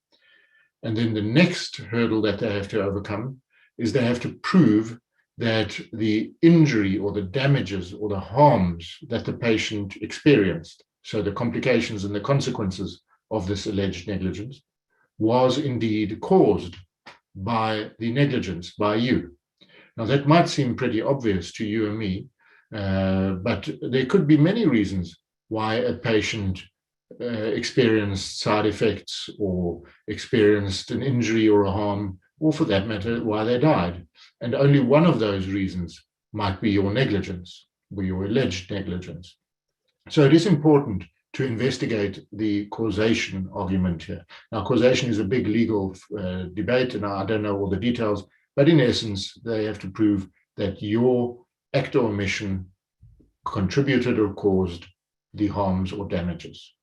And then the next hurdle that they have to overcome is they have to prove that the injury or the damages or the harms that the patient experienced, so the complications and the consequences of this alleged negligence, was indeed caused by the negligence, by you. Now, that might seem pretty obvious to you and me, but there could be many reasons why a patient experienced side effects or experienced an injury or a harm, or for that matter, why they died. And only one of those reasons might be your negligence or your alleged negligence. So it is important to investigate the causation argument here. Now, causation is a big legal debate, and I don't know all the details, but in essence, they have to prove that your act or omission contributed or caused the harms or damages.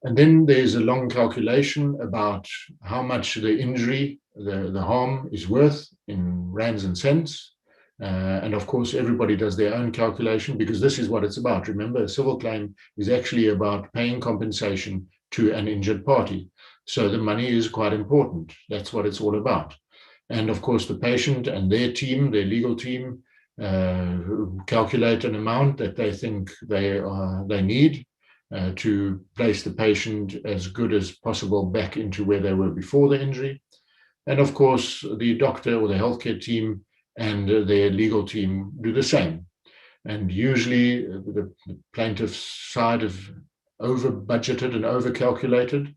And then there's a long calculation about how much the injury, the harm is worth in rands and cents. And of course, everybody does their own calculation because this is what it's about. Remember, a civil claim is actually about paying compensation to an injured party. So the money is quite important. That's what it's all about. And of course, the patient and their team, their legal team, calculate an amount that they think they need to place the patient as good as possible back into where they were before the injury. And of course, the doctor or the healthcare team and their legal team do the same. And usually the plaintiff's side have over budgeted and over calculated.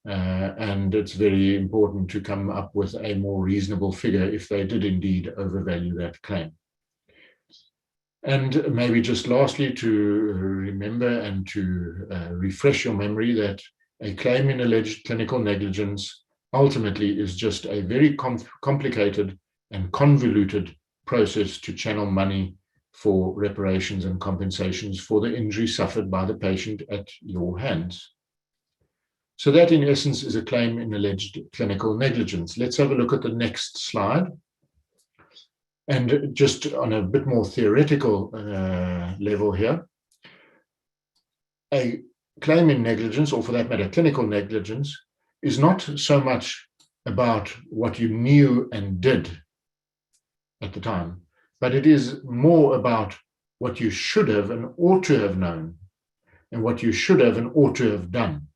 And it's very important to come up with a more reasonable figure if they did indeed overvalue that claim. And maybe just lastly, to remember and to refresh your memory that a claim in alleged clinical negligence ultimately is just a very complicated and convoluted process to channel money for reparations and compensations for the injury suffered by the patient at your hands. So that in essence is a claim in alleged clinical negligence. Let's have a look at the next slide. And just on a bit more theoretical level here, a claim in negligence, or for that matter, clinical negligence, is not so much about what you knew and did at the time, but it is more about what you should have and ought to have known, and what you should have and ought to have done.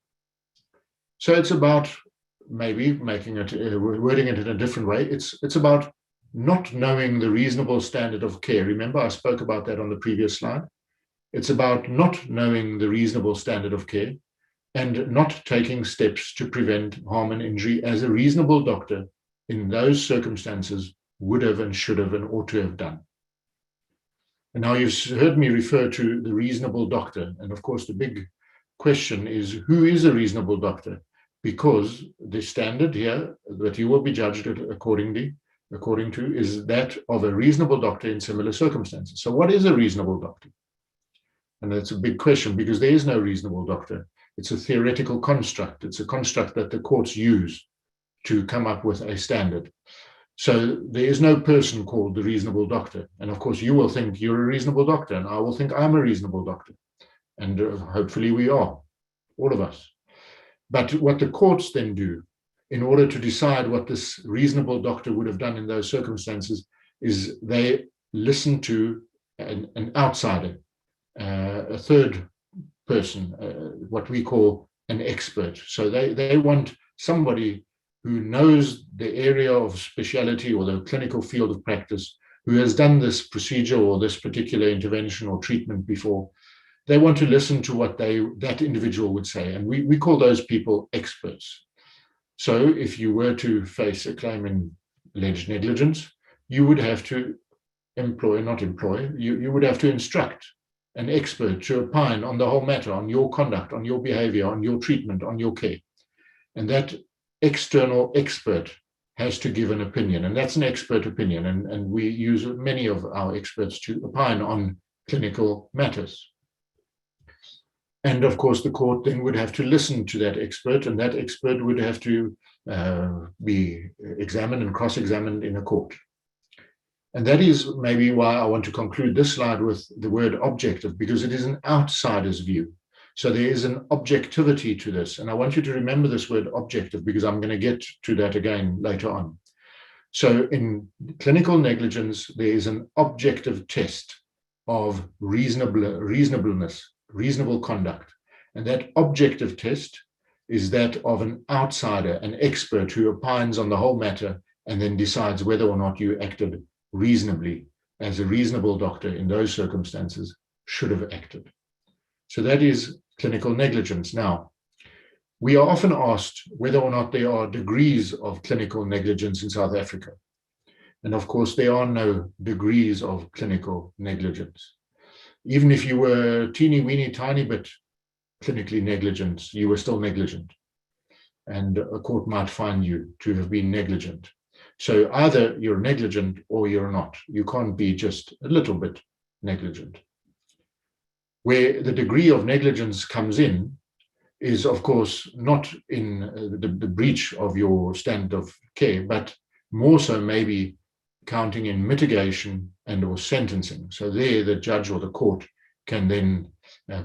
So it's about maybe making it, wording it in a different way. It's about not knowing the reasonable standard of care. Remember, I spoke about that on the previous slide. It's about not knowing the reasonable standard of care and not taking steps to prevent harm and injury as a reasonable doctor in those circumstances would have and should have and ought to have done. And now you've heard me refer to the reasonable doctor. And of course, the big question is, who is a reasonable doctor? Because the standard here that you will be judged according to is that of a reasonable doctor in similar circumstances. So what is a reasonable doctor? And that's a big question because there is no reasonable doctor. It's a theoretical construct. It's a construct that the courts use to come up with a standard. So there is no person called the reasonable doctor. And of course, you will think you're a reasonable doctor, and I will think I'm a reasonable doctor. And hopefully we are, all of us. But what the courts then do in order to decide what this reasonable doctor would have done in those circumstances is they listen to an outsider, a third person, what we call an expert. So they want somebody who knows the area of speciality or the clinical field of practice, who has done this procedure or this particular intervention or treatment before. They want to listen to what that individual would say. And we call those people experts. So if you were to face a claim in alleged negligence, you would have to you would have to instruct an expert to opine on the whole matter, on your conduct, on your behavior, on your treatment, on your care. And that external expert has to give an opinion. And that's an expert opinion. And we use many of our experts to opine on clinical matters. And of course, the court then would have to listen to that expert, and that expert would have to be examined and cross-examined in a court. And that is maybe why I want to conclude this slide with the word objective, because it is an outsider's view. So there is an objectivity to this. And I want you to remember this word objective, because I'm going to get to that again later on. So in clinical negligence, there is an objective test of reasonableness, reasonable conduct. And that objective test is that of an outsider, an expert who opines on the whole matter and then decides whether or not you acted reasonably as a reasonable doctor in those circumstances should have acted. So that is clinical negligence. Now, we are often asked whether or not there are degrees of clinical negligence in South Africa. And of course, there are no degrees of clinical negligence. Even if you were teeny weeny tiny bit clinically negligent, you were still negligent. And a court might find you to have been negligent. So either you're negligent or you're not. You can't be just a little bit negligent. Where the degree of negligence comes in is, of course, not in the breach of your standard of care, but more so maybe counting in mitigation and or sentencing. So there the judge or the court can then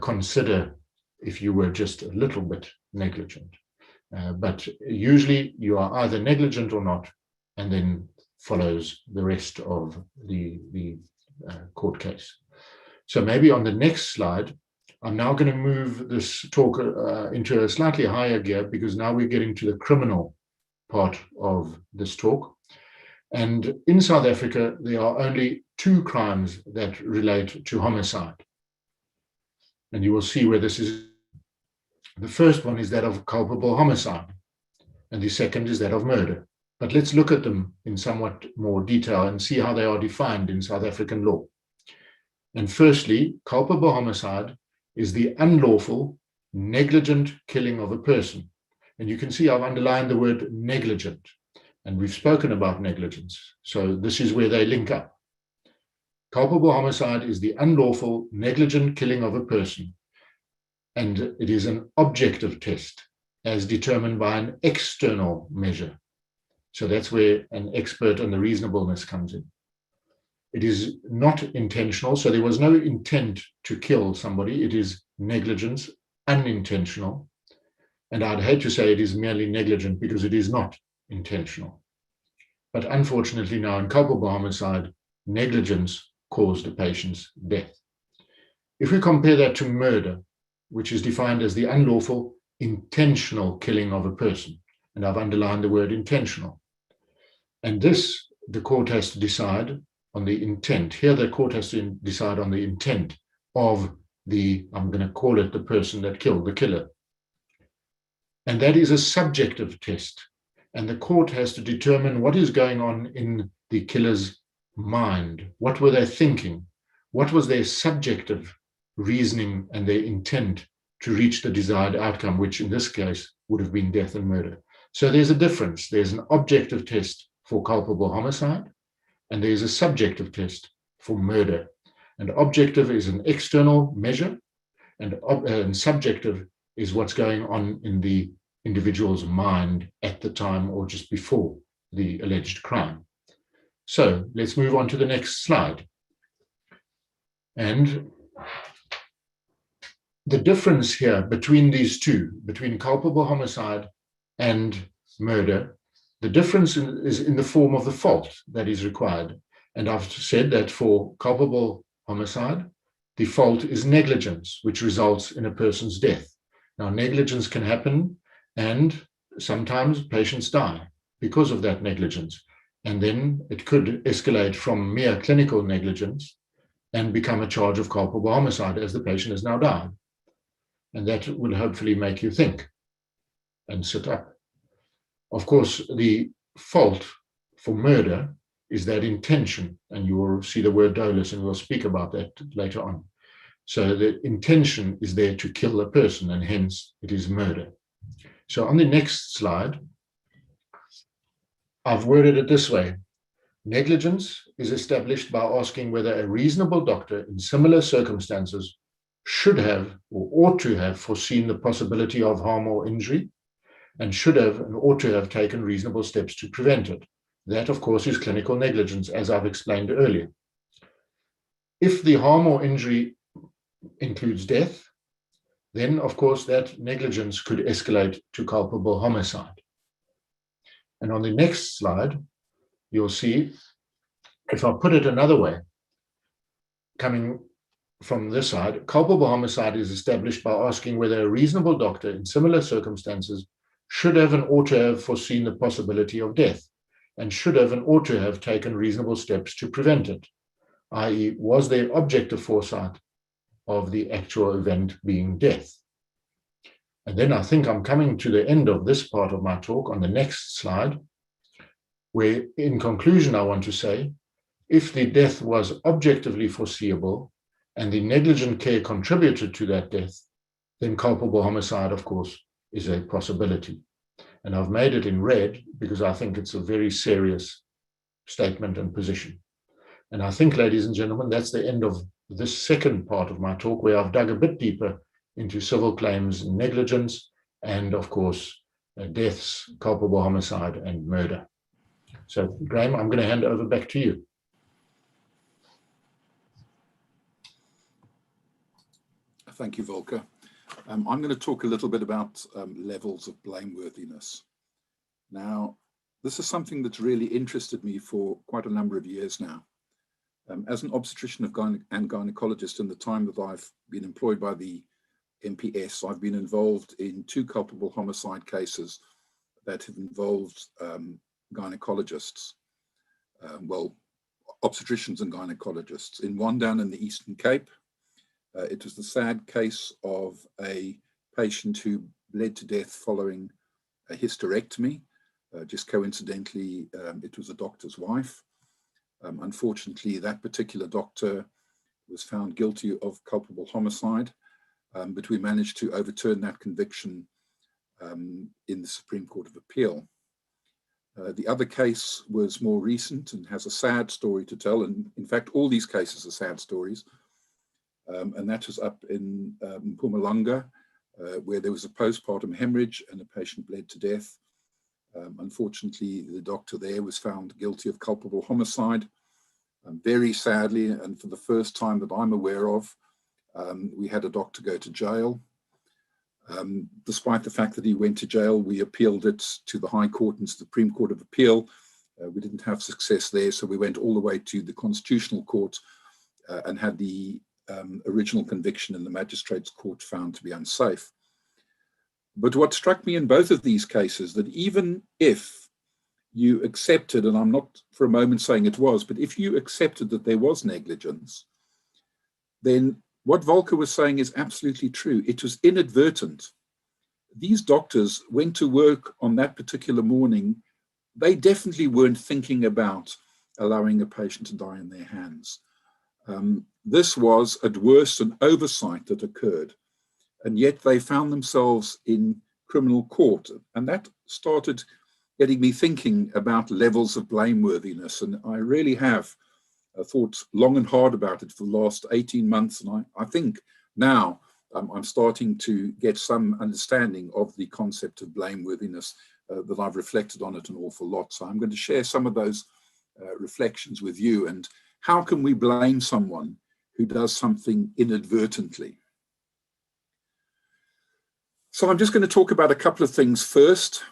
consider if you were just a little bit negligent. But usually you are either negligent or not, and then follows the rest of the court case. So maybe on the next slide, I'm now going to move this talk into a slightly higher gear, because now we're getting to the criminal part of this talk. And in South Africa, there are only 2 crimes that relate to homicide. And you will see where this is. The first one is that of culpable homicide, and the second is that of murder. But let's look at them in somewhat more detail and see how they are defined in South African law. And firstly, culpable homicide is the unlawful, negligent killing of a person. And you can see I've underlined the word negligent, and we've spoken about negligence. So this is where they link up. Culpable homicide is the unlawful, negligent killing of a person, and it is an objective test as determined by an external measure. So that's where an expert on the reasonableness comes in. It is not intentional, so there was no intent to kill somebody. It is negligence, unintentional. And I'd hate to say it is merely negligent, because it is not intentional. But unfortunately now in culpable homicide, negligence caused the patient's death. If we compare that to murder, which is defined as the unlawful, intentional killing of a person, and I've underlined the word intentional. And this, the court has to decide on the intent. Here the court has to decide on the intent of the, I'm going to call it the person that killed, the killer. And that is a subjective test. And the court has to determine what is going on in the killer's mind. What were they thinking? What was their subjective reasoning and their intent to reach the desired outcome, which in this case would have been death and murder. So there's a difference. There's an objective test for culpable homicide, and there's a subjective test for murder. And objective is an external measure, and subjective is what's going on in the individual's mind at the time or just before the alleged crime. So let's move on to the next slide. And the difference here between these two, between culpable homicide and murder, the difference is in the form of the fault that is required. And I've said that for culpable homicide, the fault is negligence, which results in a person's death. Now, negligence can happen, and sometimes patients die because of that negligence. And then it could escalate from mere clinical negligence and become a charge of culpable homicide, as the patient has now died. And that will hopefully make you think and sit up. Of course, the fault for murder is that intention, and you will see the word dolus, and we'll speak about that later on. So the intention is there to kill a person, and hence it is murder. So on the next slide, I've worded it this way. Negligence is established by asking whether a reasonable doctor in similar circumstances should have or ought to have foreseen the possibility of harm or injury, and should have and ought to have taken reasonable steps to prevent it. That, of course, is clinical negligence, as I've explained earlier. If the harm or injury includes death, then, of course, that negligence could escalate to culpable homicide. And on the next slide, you'll see, if I put it another way, coming from this side, culpable homicide is established by asking whether a reasonable doctor in similar circumstances should have and ought to have foreseen the possibility of death, and should have and ought to have taken reasonable steps to prevent it, i.e., was there objective foresight of the actual event being death. And then I think I'm coming to the end of this part of my talk on the next slide, where in conclusion I want to say, if the death was objectively foreseeable and the negligent care contributed to that death, then culpable homicide, of course, is a possibility. And I've made it in red because I think it's a very serious statement and position. And I think, ladies and gentlemen, that's the end of this second part of my talk, where I've dug a bit deeper into civil claims, negligence, and of course, deaths, culpable homicide, and murder. So, Graham, I'm going to hand over back to you. Thank you, Volker. I'm going to talk a little bit about levels of blameworthiness. Now, this is something that's really interested me for quite a number of years now. As an obstetrician and gynecologist, in the time that I've been employed by the MPS, I've been involved in 2 culpable homicide cases that have involved gynecologists, well, obstetricians and gynecologists. In one down in the Eastern Cape, it was the sad case of a patient who bled to death following a hysterectomy. Just coincidentally, it was a doctor's wife. Unfortunately, that particular doctor was found guilty of culpable homicide, but we managed to overturn that conviction in the Supreme Court of Appeal. The other case was more recent and has a sad story to tell, and in fact, all these cases are sad stories. And that was up in Mpumalanga, where there was a postpartum hemorrhage and a patient bled to death. Unfortunately, the doctor there was found guilty of culpable homicide. Very sadly, and for the first time that I'm aware of, we had a doctor go to jail. Despite the fact that he went to jail, we appealed it to the High Court and Supreme Court of Appeal. We didn't have success there, so we went all the way to the Constitutional Court and had the original conviction in the Magistrates Court found to be unsafe. But what struck me in both of these cases, that even if you accepted, and I'm not for a moment saying it was, but if you accepted that there was negligence, then what Volker was saying is absolutely true. It was inadvertent. These doctors went to work on that particular morning. They definitely weren't thinking about allowing a patient to die in their hands. This was at worst an oversight that occurred, and yet they found themselves in criminal court. And that started getting me thinking about levels of blameworthiness. And I really have thought long and hard about it for the last 18 months. And I think now I'm starting to get some understanding of the concept of blameworthiness, that I've reflected on it an awful lot. So I'm going to share some of those reflections with you. And how can we blame someone who does something inadvertently? So I'm just going to talk about a couple of things first.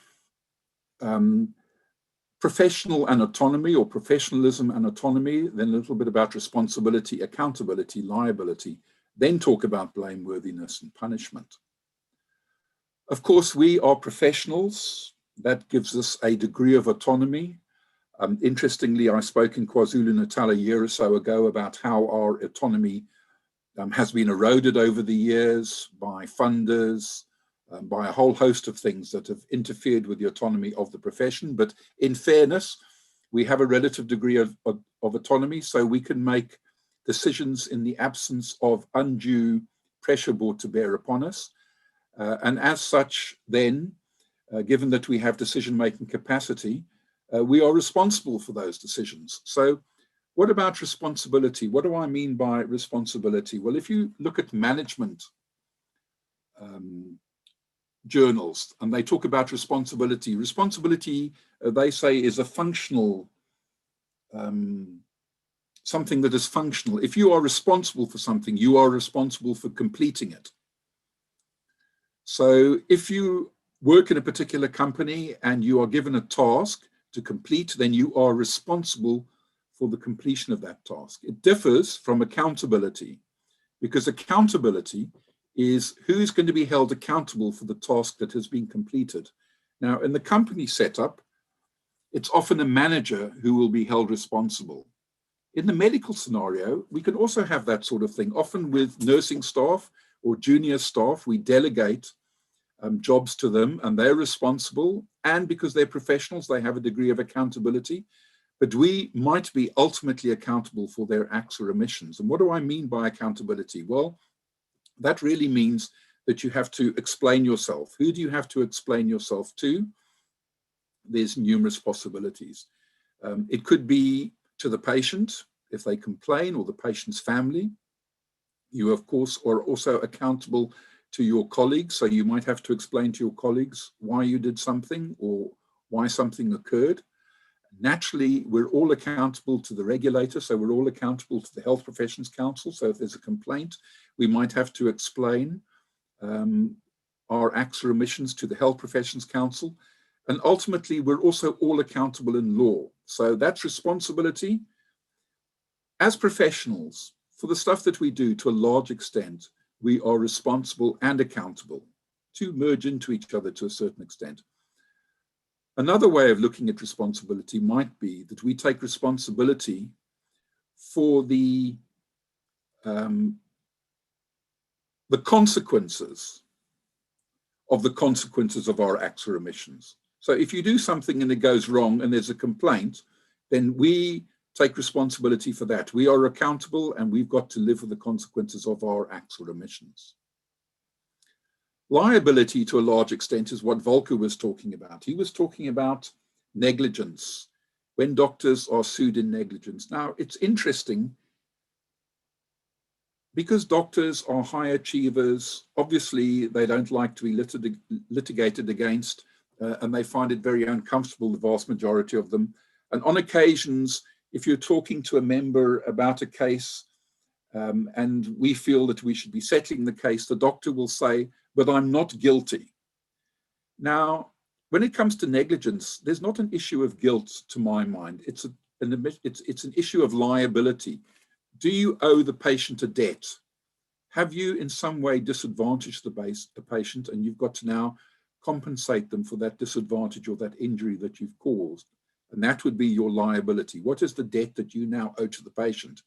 Professional and autonomy, or professionalism and autonomy, then a little bit about responsibility, accountability, liability, then talk about blameworthiness and punishment. Of course, we are professionals. That gives us a degree of autonomy. Interestingly, I spoke in KwaZulu-Natal a year or so ago about how our autonomy has been eroded over the years by funders, by a whole host of things that have interfered with the autonomy of the profession. But in fairness, we have a relative degree of autonomy, so we can make decisions in the absence of undue pressure brought to bear upon us. And as such, then, given that we have decision-making capacity, we are responsible for those decisions. So what about responsibility? What do I mean by responsibility? Well, if you look at management journals, and they talk about responsibility. Responsibility, they say, is a functional, something that is functional. If you are responsible for something, you are responsible for completing it. So if you work in a particular company and you are given a task to complete, then you are responsible for the completion of that task. It differs from accountability, because accountability is who is going to be held accountable for the task that has been completed. Now, in the company setup, it's often a manager who will be held responsible. In the medical scenario, we can also have that sort of thing. Often with nursing staff or junior staff, we delegate jobs to them and they're responsible. And because they're professionals, they have a degree of accountability. But we might be ultimately accountable for their acts or omissions. And what do I mean by accountability? Well, that really means that you have to explain yourself. Who do you have to explain yourself to? There's numerous possibilities. It could be to the patient if they complain, or the patient's family. You, of course, are also accountable to your colleagues. So you might have to explain to your colleagues why you did something or why something occurred. Naturally, we're all accountable to the regulator, so we're all accountable to the Health Professions Council. So if there's a complaint, we might have to explain our acts or omissions to the Health Professions Council. And ultimately, we're also all accountable in law. So that's responsibility. As professionals, for the stuff that we do, to a large extent, we are responsible and accountable to merge into each other to a certain extent. Another way of looking at responsibility might be that we take responsibility for the consequences of our acts or omissions. So if you do something and it goes wrong and there's a complaint, then we take responsibility for that. We are accountable and we've got to live with the consequences of our acts or omissions. Liability, to a large extent, is what Volker was talking about. He was talking about negligence, when doctors are sued in negligence. Now, it's interesting because doctors are high achievers. Obviously, they don't like to be litigated against, and they find it very uncomfortable, the vast majority of them. And on occasions, if you're talking to a member about a case and we feel that we should be settling the case, the doctor will say, "But I'm not guilty." Now, when it comes to negligence, there's not an issue of guilt to my mind. It's an issue of liability. Do you owe the patient a debt? Have you in some way disadvantaged the patient, and you've got to now compensate them for that disadvantage or that injury that you've caused? And that would be your liability. What is the debt that you now owe to the patient,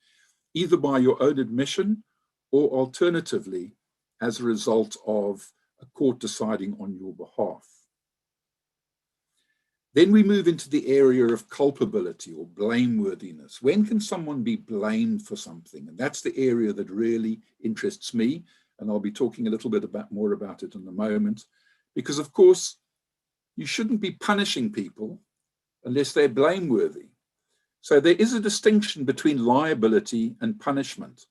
either by your own admission or alternatively as a result of a court deciding on your behalf? Then we move into the area of culpability or blameworthiness. When can someone be blamed for something? And that's the area that really interests me. And I'll be talking a little bit more about it in a moment. Because, of course, you shouldn't be punishing people unless they're blameworthy. So there is a distinction between liability and punishment.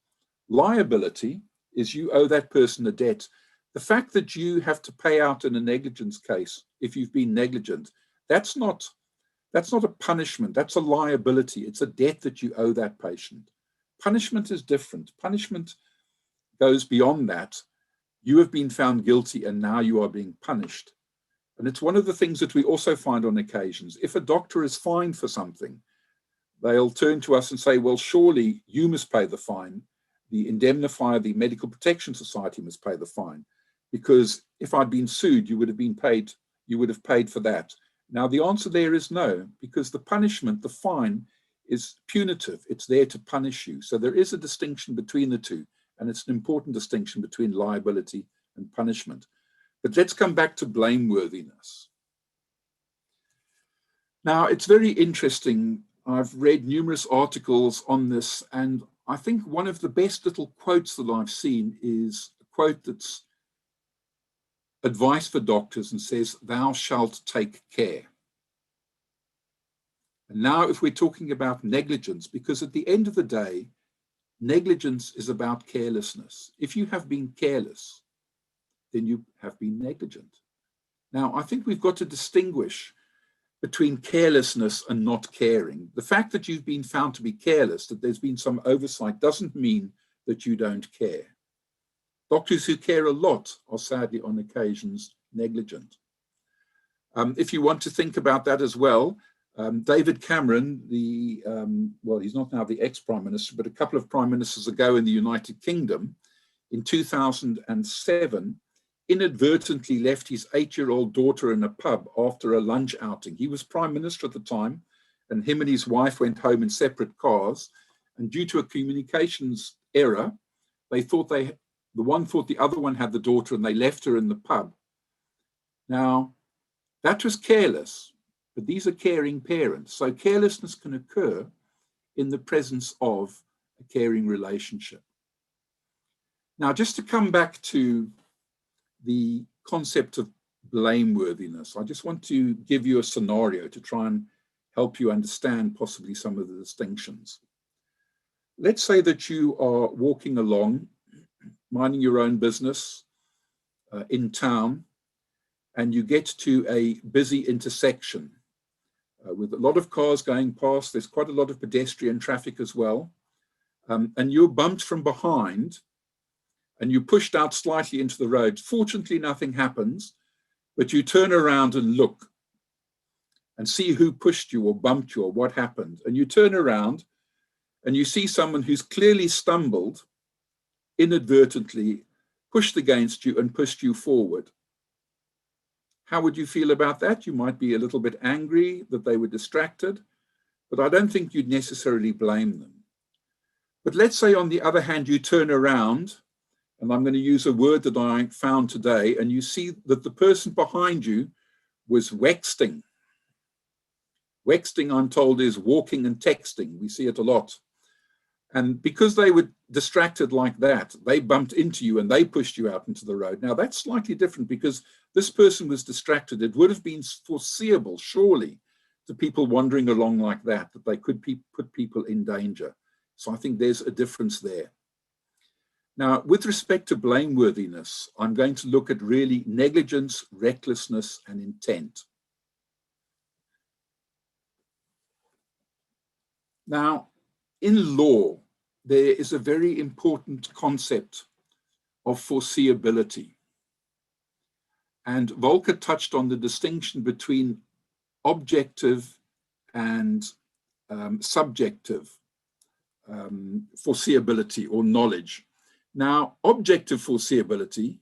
Liability is you owe that person a debt. The fact that you have to pay out in a negligence case if you've been negligent, that's not a punishment, that's a liability. It's a debt that you owe that patient. Punishment is different. Punishment goes beyond that. You have been found guilty and now you are being punished. And it's one of the things that we also find on occasions. If a doctor is fined for something, they'll turn to us and say, "Well, surely you must pay the fine. The indemnifier, the Medical Protection Society must pay the fine, because if I'd been sued, you would have paid for that." Now, the answer there is no, because the punishment, the fine, is punitive. It's there to punish you. So there is a distinction between the two, and it's an important distinction between liability and punishment. But let's come back to blameworthiness. Now, it's very interesting. I've read numerous articles on this, and I think one of the best little quotes that I've seen is a quote that's advice for doctors and says, "Thou shalt take care." And now if we're talking about negligence, because at the end of the day, negligence is about carelessness. If you have been careless, then you have been negligent. Now, I think we've got to distinguish between carelessness and not caring. The fact that you've been found to be careless, that there's been some oversight, doesn't mean that you don't care. Doctors who care a lot are sadly on occasions negligent. If you want to think about that as well, David Cameron, well, he's not now the ex-prime minister, but a couple of prime ministers ago in the United Kingdom, in 2007, inadvertently left his 8-year-old daughter in a pub after a lunch outing. He was prime minister at the time, and him and his wife went home in separate cars. And due to a communications error, they thought the one thought the other one had the daughter, and they left her in the pub. Now, that was careless, but these are caring parents. So carelessness can occur in the presence of a caring relationship. Now, just to come back to the concept of blameworthiness, I just want to give you a scenario to try and help you understand possibly some of the distinctions. Let's say that you are walking along, minding your own business, in town, and you get to a busy intersection with a lot of cars going past. There's quite a lot of pedestrian traffic as well. And you're bumped from behind and you're pushed out slightly into the road. Fortunately, nothing happens, but you turn around and look and see who pushed you or bumped you or what happened. And you turn around and you see someone who's clearly stumbled, inadvertently pushed against you and pushed you forward. How would you feel about that? You might be a little bit angry that they were distracted, but I don't think you'd necessarily blame them. But let's say, on the other hand, you turn around, and I'm going to use a word that I found today, and you see that the person behind you was wexting. Wexting, I'm told, is walking and texting. We see it a lot. And because they were distracted like that, they bumped into you and they pushed you out into the road. Now, that's slightly different because this person was distracted. It would have been foreseeable, surely, to people wandering along like that they could put people in danger. So I think there's a difference there. Now, with respect to blameworthiness, I'm going to look at really negligence, recklessness, and intent. Now, in law, there is a very important concept of foreseeability. And Volker touched on the distinction between objective and subjective foreseeability or knowledge. Now, objective foreseeability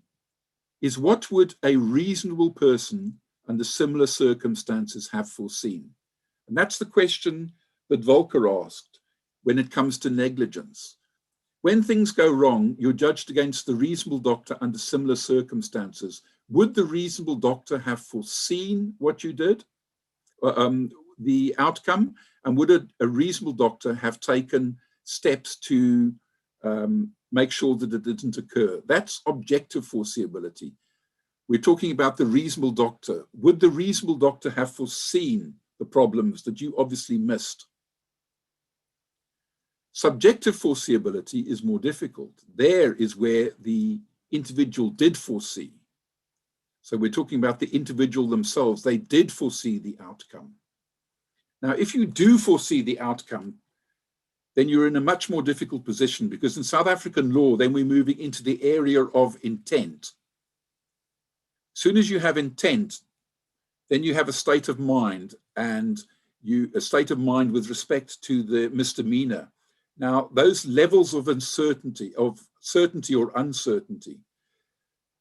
is what would a reasonable person under similar circumstances have foreseen? And that's the question that Volker asked when it comes to negligence. When things go wrong, you're judged against the reasonable doctor under similar circumstances. Would the reasonable doctor have foreseen what you did, the outcome? And would a reasonable doctor have taken steps to make sure that it didn't occur? That's objective foreseeability. We're talking about the reasonable doctor. Would the reasonable doctor have foreseen the problems that you obviously missed? Subjective foreseeability is more difficult. There is where the individual did foresee. So we're talking about the individual themselves. They did foresee the outcome. Now, if you do foresee the outcome, then you're in a much more difficult position, because in South African law, then we're moving into the area of intent. As soon as you have intent, then you have a state of mind, and a state of mind with respect to the misdemeanor. Now, those levels of uncertainty, of certainty or uncertainty,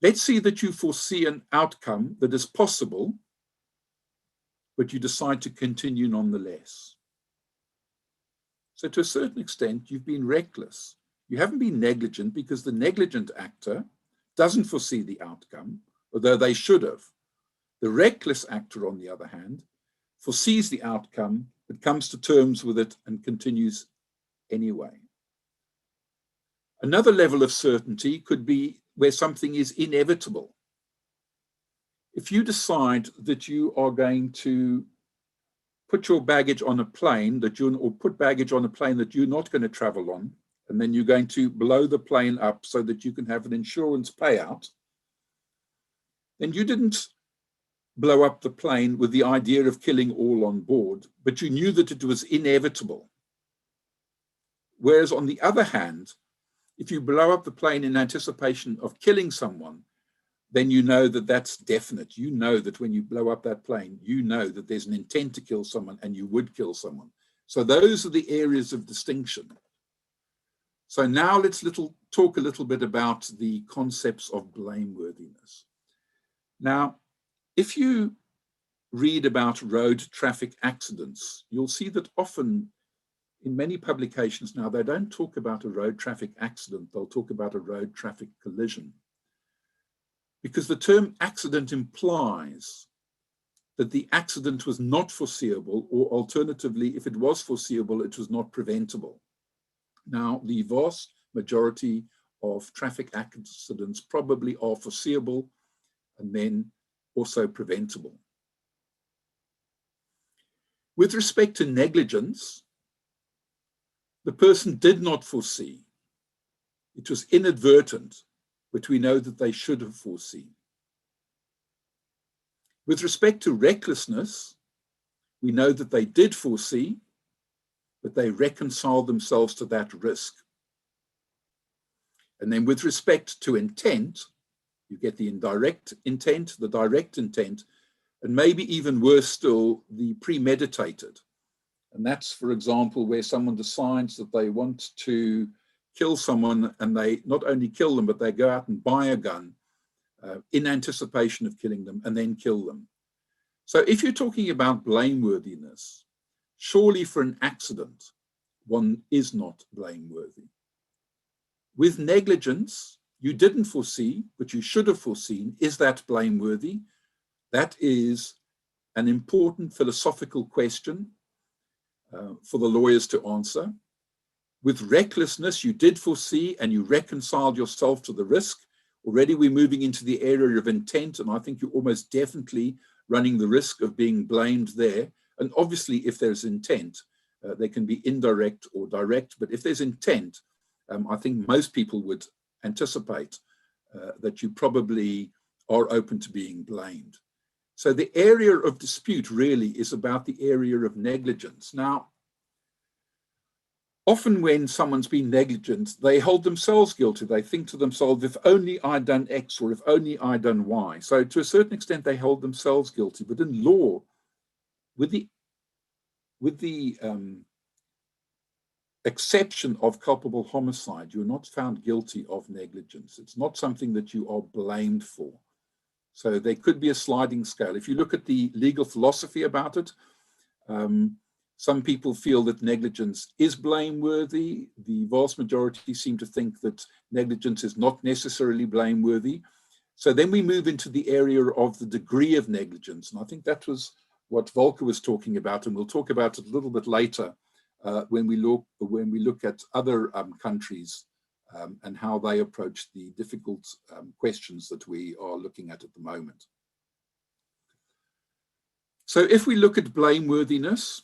let's see that you foresee an outcome that is possible, but you decide to continue nonetheless. So to a certain extent, you've been reckless. You haven't been negligent, because the negligent actor doesn't foresee the outcome, although they should have. The reckless actor, on the other hand, foresees the outcome, but comes to terms with it and continues anyway. Another level of certainty could be where something is inevitable. If you decide that you are going to put your baggage on a plane or put baggage on a plane that you're not going to travel on, and then you're going to blow the plane up so that you can have an insurance payout, then you didn't blow up the plane with the idea of killing all on board, but you knew that it was inevitable. Whereas on the other hand, if you blow up the plane in anticipation of killing someone, then you know that that's definite. You know that when you blow up that plane, you know that there's an intent to kill someone and you would kill someone. So those are the areas of distinction. So now let's talk a little bit about the concepts of blameworthiness. Now, if you read about road traffic accidents, you'll see that often in many publications now, they don't talk about a road traffic accident, they'll talk about a road traffic collision. Because the term accident implies that the accident was not foreseeable, or alternatively, if it was foreseeable, it was not preventable. Now, the vast majority of traffic accidents probably are foreseeable and then also preventable. With respect to negligence, the person did not foresee. It was inadvertent, but we know that they should have foreseen. With respect to recklessness, we know that they did foresee, but they reconciled themselves to that risk. And then with respect to intent, you get the indirect intent, the direct intent, and maybe even worse still, the premeditated. And that's, for example, where someone decides that they want to kill someone and they not only kill them, but they go out and buy a gun in anticipation of killing them and then kill them. So if you're talking about blameworthiness, surely for an accident, one is not blameworthy. With negligence, you didn't foresee, but you should have foreseen. Is that blameworthy? That is an important philosophical question for the lawyers to answer. With recklessness, you did foresee and you reconciled yourself to the risk. Already we're moving into the area of intent, and I think you're almost definitely running the risk of being blamed there. And obviously, if there's intent, they can be indirect or direct, but if there's intent, I think most people would anticipate that you probably are open to being blamed. So the area of dispute really is about the area of negligence. Now, often when someone's been negligent, they hold themselves guilty. They think to themselves, if only I'd done X or if only I'd done Y. So to a certain extent, they hold themselves guilty. But in law, with the exception of culpable homicide, you're not found guilty of negligence. It's not something that you are blamed for. So there could be a sliding scale. If you look at the legal philosophy about it, some people feel that negligence is blameworthy. The vast majority seem to think that negligence is not necessarily blameworthy. So then we move into the area of the degree of negligence. And I think that was what Volker was talking about, and we'll talk about it a little bit later when we look at other countries and how they approach the difficult questions that we are looking at the moment. So if we look at blameworthiness,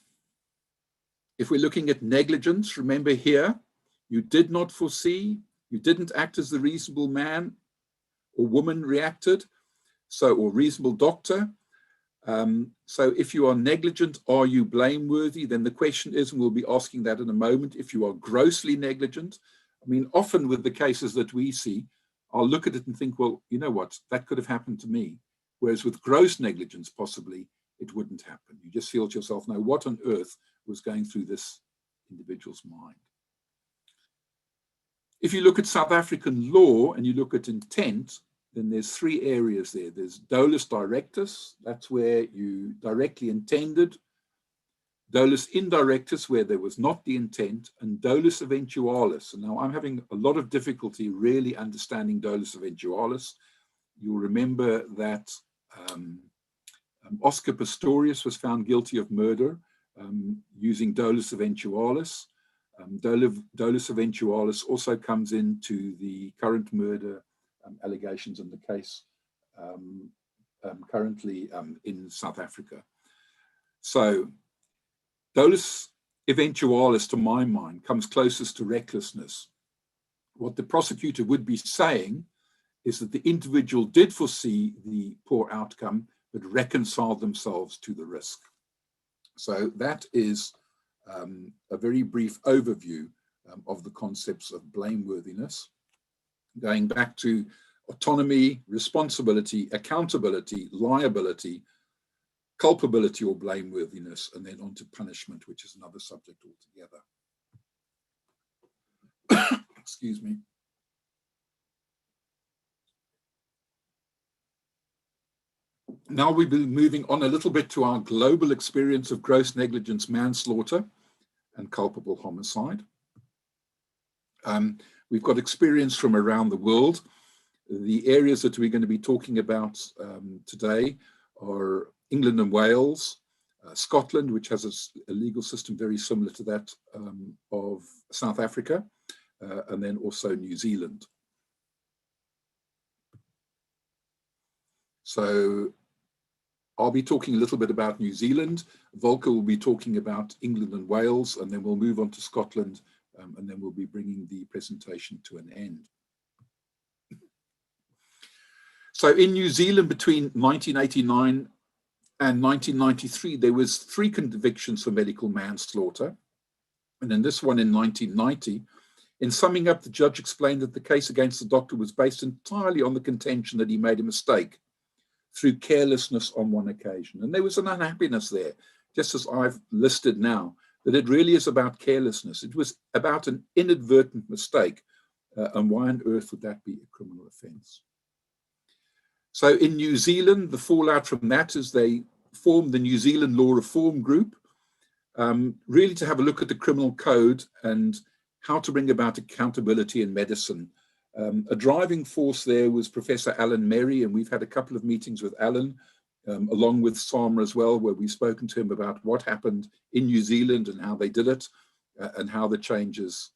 if we're looking at negligence, remember here, you did not foresee, you didn't act as the reasonable man or woman reacted, or reasonable doctor. So if you are negligent, are you blameworthy? Then the question is, and we'll be asking that in a moment, if you are grossly negligent. I mean, often with the cases that we see, I'll look at it and think, well, you know what, that could have happened to me. Whereas with gross negligence, possibly, it wouldn't happen. You just feel to yourself, no, what on earth was going through this individual's mind? If you look at South African law and you look at intent, then there's three areas there. There's dolus directus, that's where you directly intended. Dolus indirectus, where there was not the intent, and dolus eventualis. And now I'm having a lot of difficulty really understanding dolus eventualis. You'll remember that Oscar Pistorius was found guilty of murder using dolus eventualis. Dolus eventualis also comes into the current murder allegations in the case currently in South Africa. So dolus eventualis, to my mind, comes closest to recklessness. What the prosecutor would be saying is that the individual did foresee the poor outcome, but reconciled themselves to the risk. So that is a very brief overview of the concepts of blameworthiness. Going back to autonomy, responsibility, accountability, liability, culpability or blameworthiness, and then on to punishment, which is another subject altogether. Excuse me. Now we'll be moving on a little bit to our global experience of gross negligence, manslaughter, and culpable homicide. We've got experience from around the world. The areas that we're going to be talking about today are England and Wales, Scotland, which has a legal system very similar to that of South Africa, and then also New Zealand. So I'll be talking a little bit about New Zealand. Volker will be talking about England and Wales, and then we'll move on to Scotland, and then we'll be bringing the presentation to an end. So in New Zealand between 1989 and 1993, there was 3 convictions for medical manslaughter. And in this one in 1990, in summing up, the judge explained that the case against the doctor was based entirely on the contention that he made a mistake through carelessness on one occasion. And there was an unhappiness there, just as I've listed now, that it really is about carelessness. It was about an inadvertent mistake. And why on earth would that be a criminal offence? So in New Zealand, the fallout from that is they formed the New Zealand Law Reform Group, really to have a look at the criminal code and how to bring about accountability in medicine. A driving force there was Professor Alan Merry, and we've had a couple of meetings with Alan, along with Sama as well, where we've spoken to him about what happened in New Zealand and how they did it, and how the changes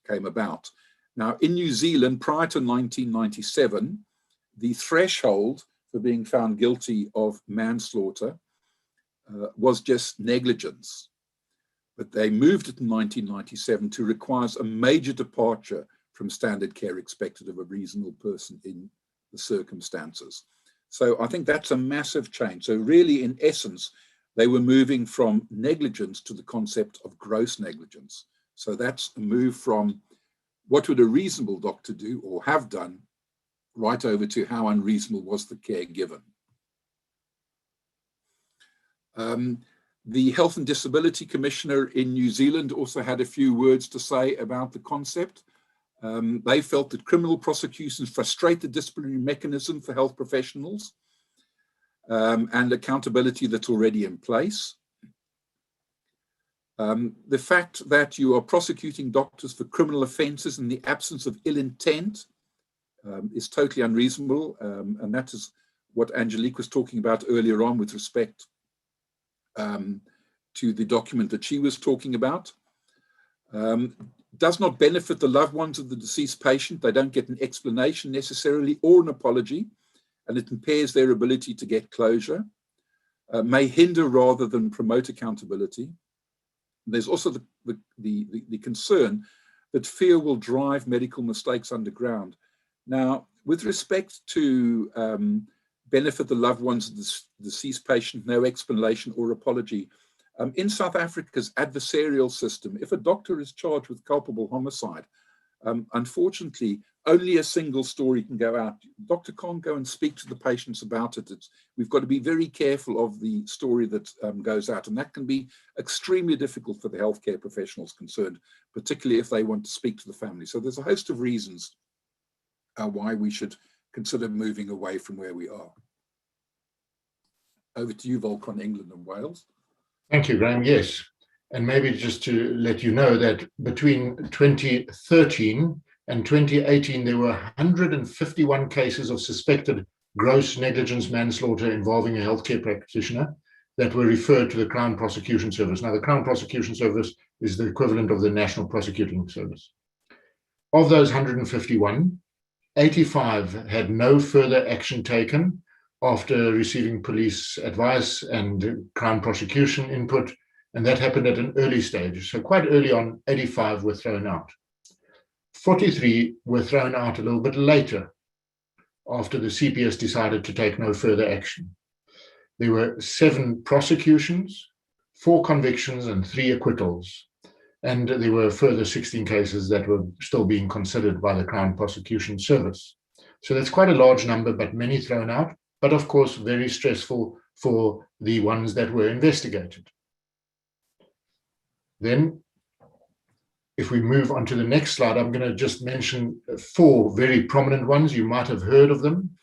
came about. Now, in New Zealand, prior to 1997, the threshold for being found guilty of manslaughter was just negligence. But they moved it in 1997 to require a major departure from standard care expected of a reasonable person in the circumstances. So I think that's a massive change. So really, in essence, they were moving from negligence to the concept of gross negligence. So that's a move from what would a reasonable doctor do or have done, right over to how unreasonable was the care given. The Health and Disability Commissioner in New Zealand also had a few words to say about the concept. They felt that criminal prosecutions frustrate the disciplinary mechanism for health professionals and accountability that's already in place. The fact that you are prosecuting doctors for criminal offences in the absence of ill intent is totally unreasonable, and that is what Angelique was talking about earlier on with respect to the document that she was talking about. Does not benefit the loved ones of the deceased patient. They don't get an explanation necessarily or an apology, and it impairs their ability to get closure. May hinder rather than promote accountability. There's also the concern that fear will drive medical mistakes underground. Now, with respect to benefit the loved ones of the deceased patient, no explanation or apology. In South Africa's adversarial system, if a doctor is charged with culpable homicide, unfortunately, only a single story can go out. The doctor can't go and speak to the patients about it. We've got to be very careful of the story that goes out, and that can be extremely difficult for the healthcare professionals concerned, particularly if they want to speak to the family. So there's a host of reasons why we should consider moving away from where we are. Over to you, Volker, on England and Wales. Thank you, Graham. Yes. And maybe just to let you know that between 2013 and 2018, there were 151 cases of suspected gross negligence manslaughter involving a healthcare practitioner that were referred to the Crown Prosecution Service. Now, the Crown Prosecution Service is the equivalent of the National Prosecuting Service. Of those 151, 85 had no further action taken after receiving police advice and Crown prosecution input, and that happened at an early stage. So quite early on, 85 were thrown out. 43 were thrown out a little bit later, after the CPS decided to take no further action. There were 7 prosecutions, 4 convictions, and 3 acquittals. And there were further 16 cases that were still being considered by the Crown Prosecution Service. So that's quite a large number, but many thrown out, but of course very stressful for the ones that were investigated. Then, if we move on to the next slide, I'm going to just mention 4 very prominent ones. You might have heard of them.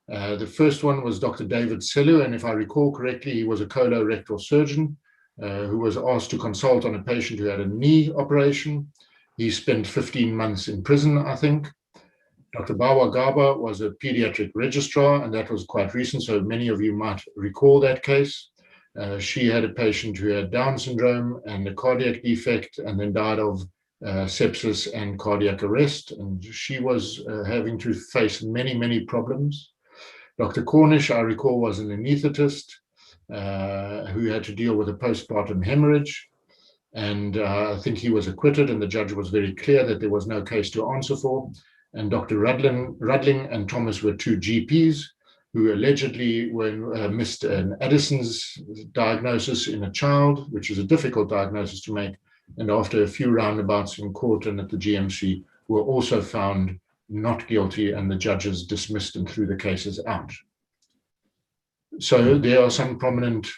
The first one was Dr. David Sellu, and if I recall correctly, he was a colorectal surgeon who was asked to consult on a patient who had a knee operation. He spent 15 months in prison, I think. Dr. Bawa Gaba was a pediatric registrar, and that was quite recent, so many of you might recall that case. She had a patient who had Down syndrome and a cardiac defect and then died of sepsis and cardiac arrest, and she was having to face many, many problems. Dr. Cornish, I recall, was an anaesthetist who had to deal with a postpartum hemorrhage, and I think he was acquitted, and the judge was very clear that there was no case to answer for. And Dr. Rudling and Thomas were 2 GPs who allegedly missed an Addison's diagnosis in a child, which is a difficult diagnosis to make, and after a few roundabouts in court and at the GMC, were also found not guilty, and the judges dismissed and threw the cases out. So there are some prominent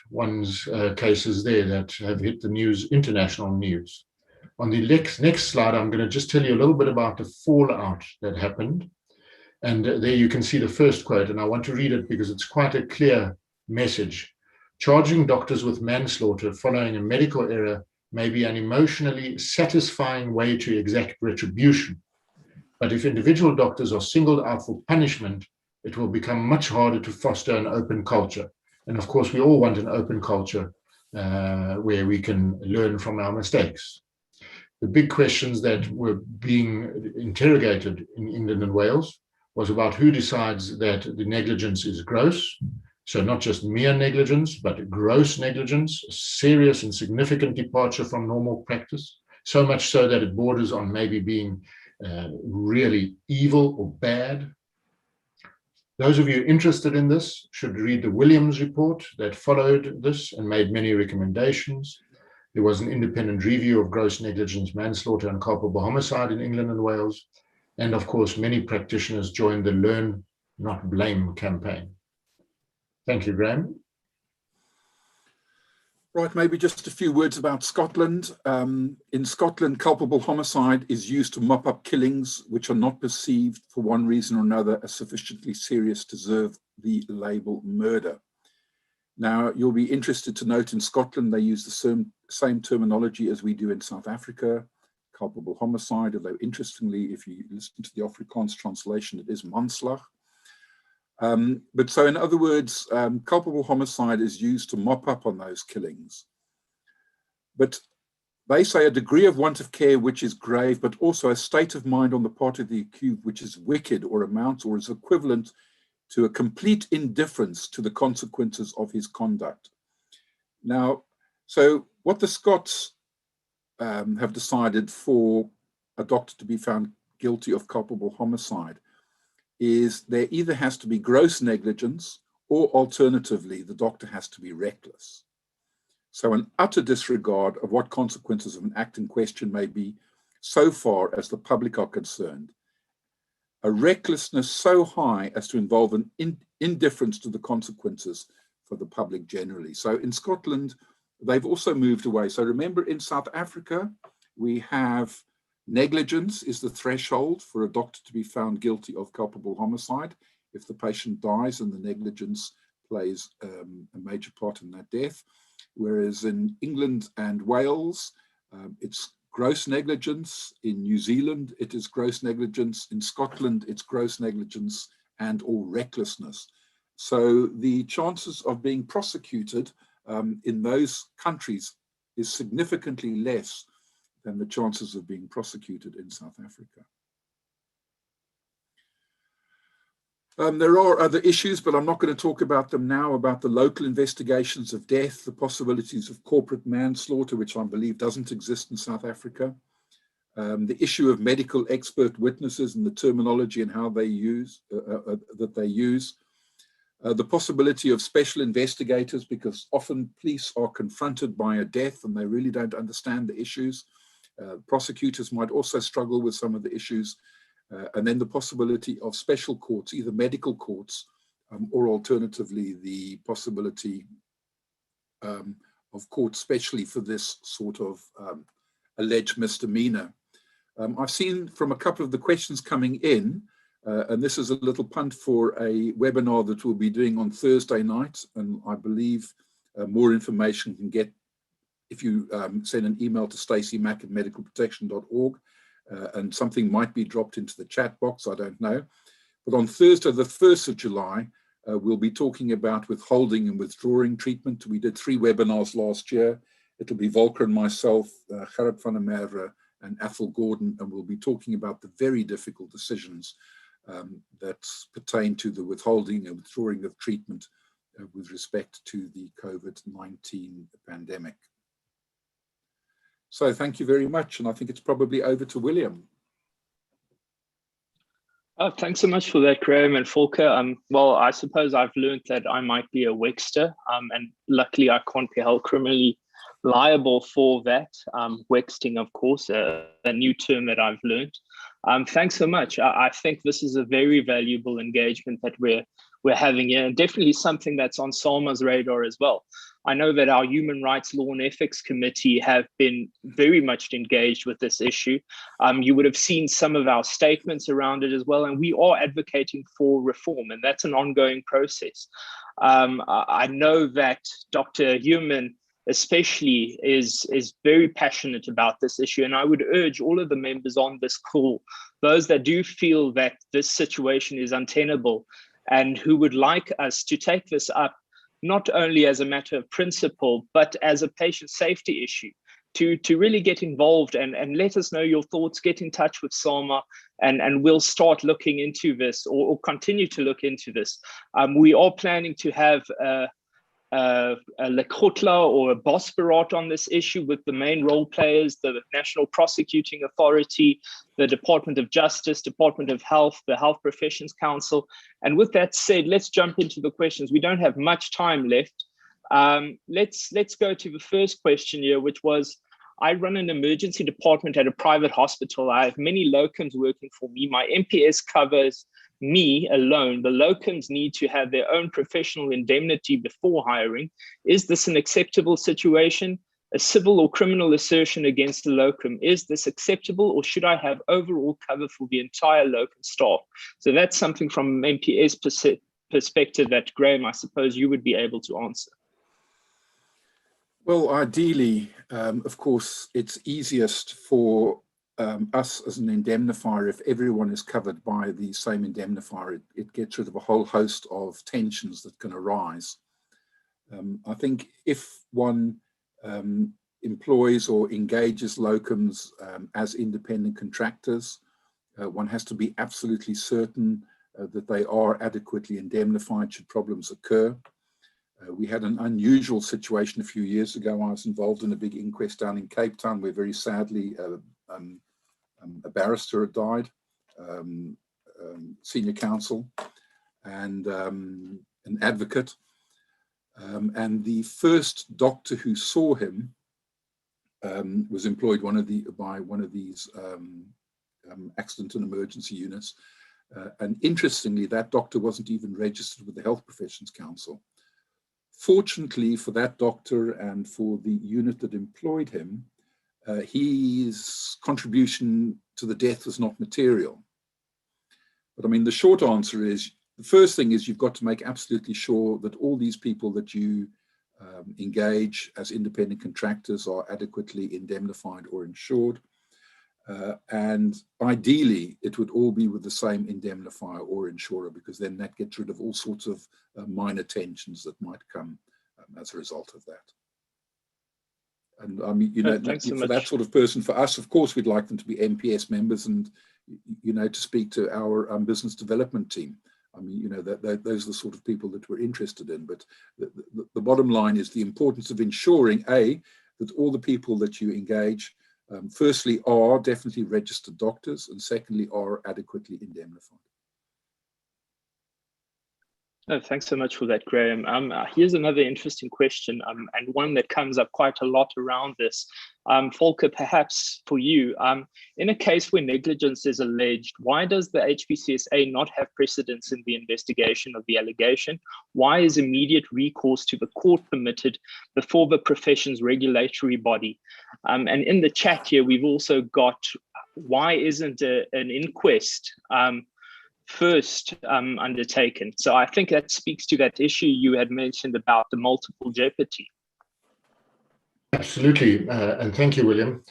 cases there that have hit the news, international news. On the next slide, I'm going to just tell you a little bit about the fallout that happened. And there you can see the first quote, and I want to read it because it's quite a clear message. Charging doctors with manslaughter following a medical error may be an emotionally satisfying way to exact retribution. But if individual doctors are singled out for punishment, it will become much harder to foster an open culture. And of course, we all want an open culture where we can learn from our mistakes. The big questions that were being interrogated in England and Wales was about who decides that the negligence is gross. So not just mere negligence, but gross negligence, a serious and significant departure from normal practice, so much so that it borders on maybe being really evil or bad. Those of you interested in this should read the Williams report that followed this and made many recommendations. There was an independent review of gross negligence, manslaughter, and culpable homicide in England and Wales. And of course, many practitioners joined the Learn, Not Blame campaign. Thank you, Graham. Right, maybe just a few words about Scotland. In Scotland, culpable homicide is used to mop up killings which are not perceived for one reason or another as sufficiently serious to deserve the label murder. Now, you'll be interested to note in Scotland, they use the same terminology as we do in South Africa, culpable homicide, although interestingly, if you listen to the Afrikaans translation, it is manslag. But so in other words, culpable homicide is used to mop up on those killings. But they say a degree of want of care which is grave, but also a state of mind on the part of the accused which is wicked or amounts or is equivalent to a complete indifference to the consequences of his conduct. Now, so what the Scots have decided for a doctor to be found guilty of culpable homicide is there either has to be gross negligence or alternatively, the doctor has to be reckless. So an utter disregard of what consequences of an act in question may be so far as the public are concerned. A recklessness so high as to involve an indifference to the consequences for the public generally. So in Scotland, they've also moved away. So remember in South Africa, we have negligence is the threshold for a doctor to be found guilty of culpable homicide. If the patient dies and the negligence plays a major part in that death. Whereas in England and Wales, it's gross negligence. In New Zealand, it is gross negligence. In Scotland, it's gross negligence and or recklessness. So the chances of being prosecuted in those countries is significantly less than the chances of being prosecuted in South Africa. There are other issues, but I'm not going to talk about them now, about the local investigations of death, the possibilities of corporate manslaughter, which I believe doesn't exist in South Africa, the issue of medical expert witnesses and the terminology and how they use, the possibility of special investigators, because often police are confronted by a death and they really don't understand the issues. Prosecutors might also struggle with some of the issues. And then the possibility of special courts, either medical courts or alternatively the possibility of courts specially for this sort of alleged misdemeanor. I've seen from a couple of the questions coming in, and this is a little punt for a webinar that we'll be doing on Thursday night, and I believe more information can get if you send an email to staceymack@medicalprotection.org. And something might be dropped into the chat box, I don't know. But on Thursday, the 1st of July, we'll be talking about withholding and withdrawing treatment. We did 3 webinars last year. It'll be Volker and myself, Gerrit van der Merwe and Athol Gordon, and we'll be talking about the very difficult decisions that pertain to the withholding and withdrawing of treatment with respect to the COVID-19 pandemic. So thank you very much, and I think it's probably over to William. Oh, thanks so much for that, Graham and Volker. Well, I suppose I've learned that I might be a Wexter, and luckily I can't be held criminally liable for that. Wexting, of course, a new term that I've learned. Thanks so much. I think this is a very valuable engagement that we're having here, and definitely something that's on SALMA's radar as well. I know that our Human Rights Law and Ethics Committee have been very much engaged with this issue. You would have seen some of our statements around it as well, and we are advocating for reform, and that's an ongoing process. I know that Dr. Human especially is very passionate about this issue, and I would urge all of the members on this call, those that do feel that this situation is untenable and who would like us to take this up not only as a matter of principle, but as a patient safety issue, to really get involved and let us know your thoughts, get in touch with SALMA, and we'll start looking into this or continue to look into this. We are planning to have a lekotla or a bosberat on this issue with the main role players, the National Prosecuting Authority, the Department of Justice, Department of Health, the Health Professions Council. And with that said, let's jump into the questions. We don't have much time left. Let's go to the first question here, which was, I run an emergency department at a private hospital. I have many locums working for me. My MPS covers me alone. The locums need to have their own professional indemnity before hiring. Is this an acceptable situation? A civil or criminal assertion against the locum, is this acceptable, or should I have overall cover for the entire locum staff? So that's something from an MPS perspective that, Graham, I suppose you would be able to answer. Well, ideally, of course, it's easiest for us as an indemnifier if everyone is covered by the same indemnifier. It gets rid of a whole host of tensions that can arise. I think if one employs or engages locums as independent contractors, one has to be absolutely certain that they are adequately indemnified should problems occur. We had an unusual situation a few years ago. I was involved in a big inquest down in Cape Town where very sadly a barrister had died, senior counsel, and an advocate. And the first doctor who saw him was employed by one of these accident and emergency units. And interestingly, that doctor wasn't even registered with the Health Professions Council. Fortunately for that doctor and for the unit that employed him, his contribution to the death was not material. But I mean, the short answer is, the first thing is you've got to make absolutely sure that all these people that you engage as independent contractors are adequately indemnified or insured. And ideally, it would all be with the same indemnifier or insurer, because then that gets rid of all sorts of minor tensions that might come as a result of that. And I mean, you know, for that sort of person, for us, of course, we'd like them to be MPS members and, you know, to speak to our business development team. I mean, you know, those are the sort of people that we're interested in. But the bottom line is the importance of ensuring, A, that all the people that you engage, firstly, are definitely registered doctors, and secondly, are adequately indemnified. Oh, thanks so much for that, Graham. Here's another interesting question, and one that comes up quite a lot around this. Volker, perhaps for you, in a case where negligence is alleged, why does the HPCSA not have precedence in the investigation of the allegation? Why is immediate recourse to the court permitted before the profession's regulatory body? And in the chat here, we've also got, why isn't an inquest first undertaken? So I think that speaks to that issue you had mentioned about the multiple jeopardy. Absolutely, and thank you, William.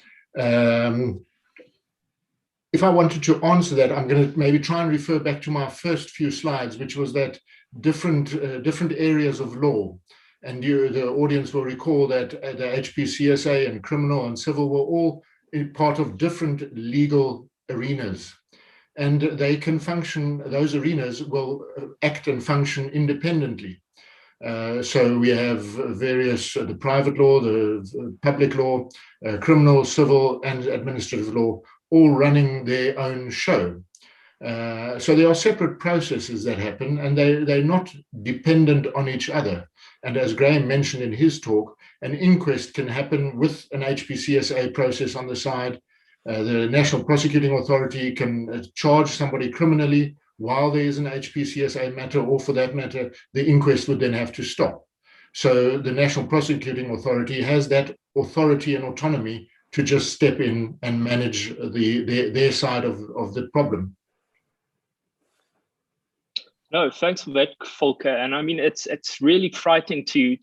If I wanted to answer that, I'm going to maybe try and refer back to my first few slides, which was that different areas of law. And the audience will recall that the HPCSA and criminal and civil were all part of different legal arenas. And they can function, those arenas will act and function independently. So we have various, the private law, the public law, criminal, civil, and administrative law, all running their own show. So there are separate processes that happen, and they're not dependent on each other. And as Graham mentioned in his talk, an inquest can happen with an HPCSA process on the side. The National Prosecuting Authority can charge somebody criminally while there is an HPCSA matter, or for that matter, the inquest would then have to stop. So the National Prosecuting Authority has that authority and autonomy to just step in and manage their side of the problem. No, thanks for that, Volker. And I mean, it's really frightening to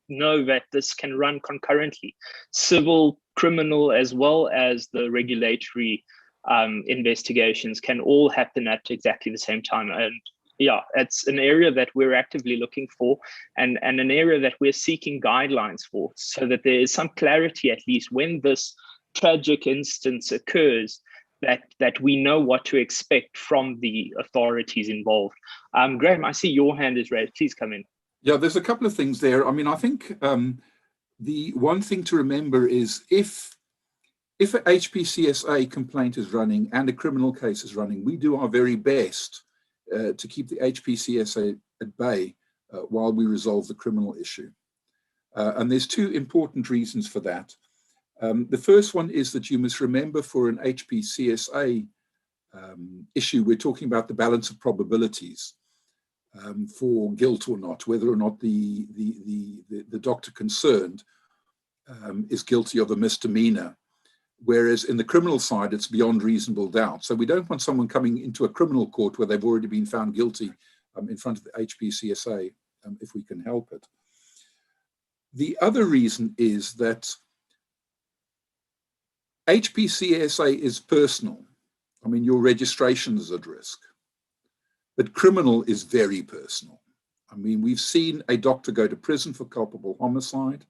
know that this can run concurrently, civil, criminal, as well as the regulatory investigations can all happen at exactly the same time. And yeah, it's an area that we're actively looking for, and an area that we're seeking guidelines for, so that there is some clarity, at least when this tragic instance occurs, that we know what to expect from the authorities involved. Graham, I see your hand is raised. Please come in. Yeah, there's a couple of things there. I mean, I think the one thing to remember is if an HPCSA complaint is running and a criminal case is running, we do our very best to keep the HPCSA at bay while we resolve the criminal issue. And there's two important reasons for that. The first one is that you must remember, for an HPCSA issue, we're talking about the balance of probabilities for guilt or not, whether or not the doctor concerned is guilty of a misdemeanor. Whereas in the criminal side, it's beyond reasonable doubt. So we don't want someone coming into a criminal court where they've already been found guilty in front of the HPCSA, if we can help it. The other reason is that HPCSA is personal. I mean, your registration is at risk. But criminal is very personal. I mean, we've seen a doctor go to prison for culpable homicide.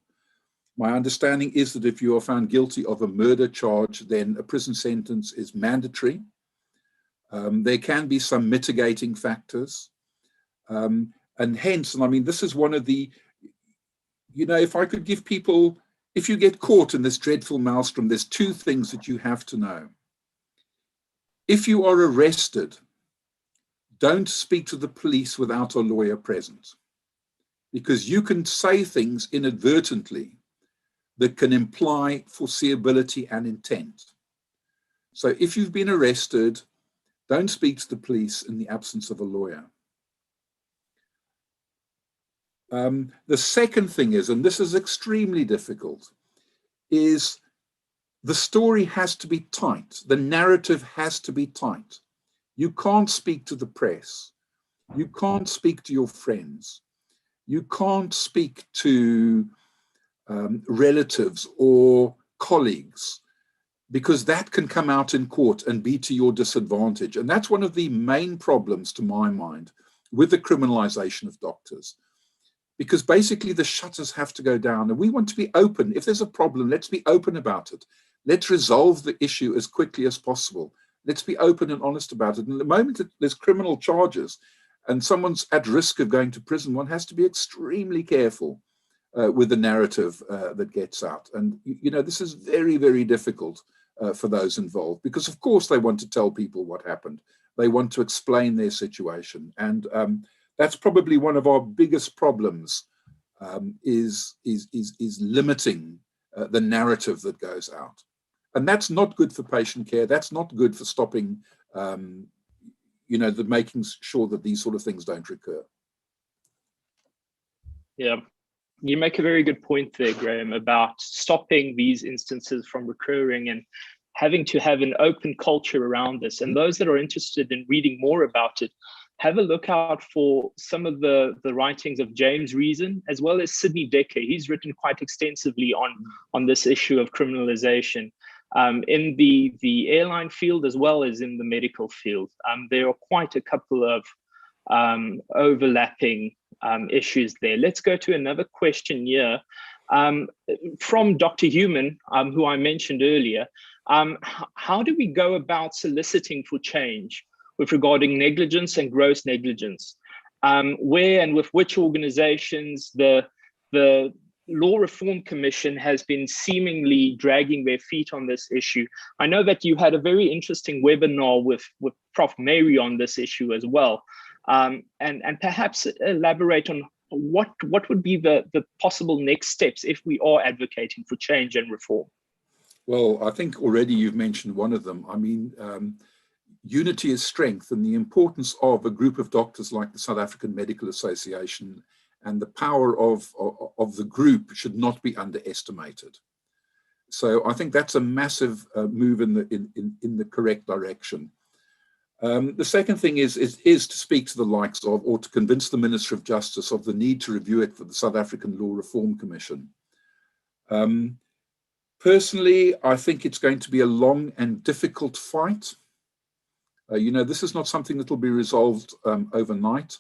My understanding is that if you are found guilty of a murder charge, then a prison sentence is mandatory. There can be some mitigating factors. And hence, and I mean, this is one of the, you know, if I could give people, if you get caught in this dreadful maelstrom, there's two things that you have to know. If you are arrested, don't speak to the police without a lawyer present, because you can say things inadvertently that can imply foreseeability and intent. So if you've been arrested, don't speak to the police in the absence of a lawyer. The second thing is, and this is extremely difficult, is the story has to be tight. The narrative has to be tight. You can't speak to the press. You can't speak to your friends. You can't speak to relatives or colleagues, because that can come out in court and be to your disadvantage. And that's one of the main problems, to my mind, with the criminalization of doctors. Because basically the shutters have to go down, and we want to be open. If there's a problem, let's be open about it. Let's resolve the issue as quickly as possible. Let's be open and honest about it. And the moment that there's criminal charges and someone's at risk of going to prison, one has to be extremely careful with the narrative that gets out. And, you know, this is very, very difficult for those involved, because of course they want to tell people what happened. They want to explain their situation. And that's probably one of our biggest problems, is limiting the narrative that goes out. And that's not good for patient care. That's not good for stopping, you know, making sure that these sort of things don't recur. Yeah, you make a very good point there, Graham, about stopping these instances from recurring and having to have an open culture around this. And those that are interested in reading more about it, have a look out for some of the writings of James Reason, as well as Sidney Dekker. He's written quite extensively on this issue of criminalization in the airline field as well as in the medical field. There are quite a couple of overlapping issues there. Let's go to another question here from Dr. Human, who I mentioned earlier. How do we go about soliciting for change with regarding negligence and gross negligence? Where and with which organizations the Law Reform Commission has been seemingly dragging their feet on this issue. I know that you had a very interesting webinar with Prof. Mary on this issue as well, and perhaps elaborate on what would be the possible next steps if we are advocating for change and reform. Well, I think already you've mentioned one of them. I mean, unity is strength, and the importance of a group of doctors like the South African Medical Association and the power of the group should not be underestimated. So I think that's a massive move in the correct direction. The second thing is to speak to the likes of, or to convince the Minister of Justice of the need to review it for the South African Law Reform Commission. Personally, I think it's going to be a long and difficult fight. You know, this is not something that will be resolved overnight.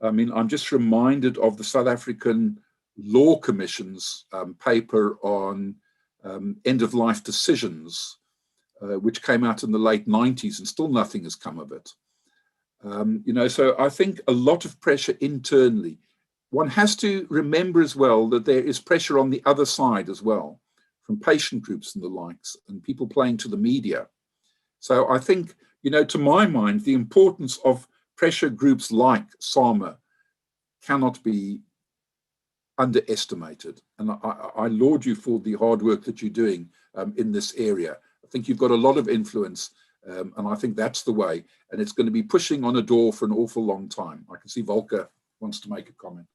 I mean, I'm just reminded of the South African Law Commission's paper on end-of-life decisions, which came out in the late 90s, and still nothing has come of it. You know, so I think a lot of pressure internally. One has to remember as well that there is pressure on the other side as well, from patient groups and the likes, and people playing to the media. So I think, you know, to my mind, the importance of pressure groups like SAMA cannot be underestimated. And I laud you for the hard work that you're doing in this area. I think you've got a lot of influence, and I think that's the way. And it's going to be pushing on a door for an awful long time. I can see Volker wants to make a comment.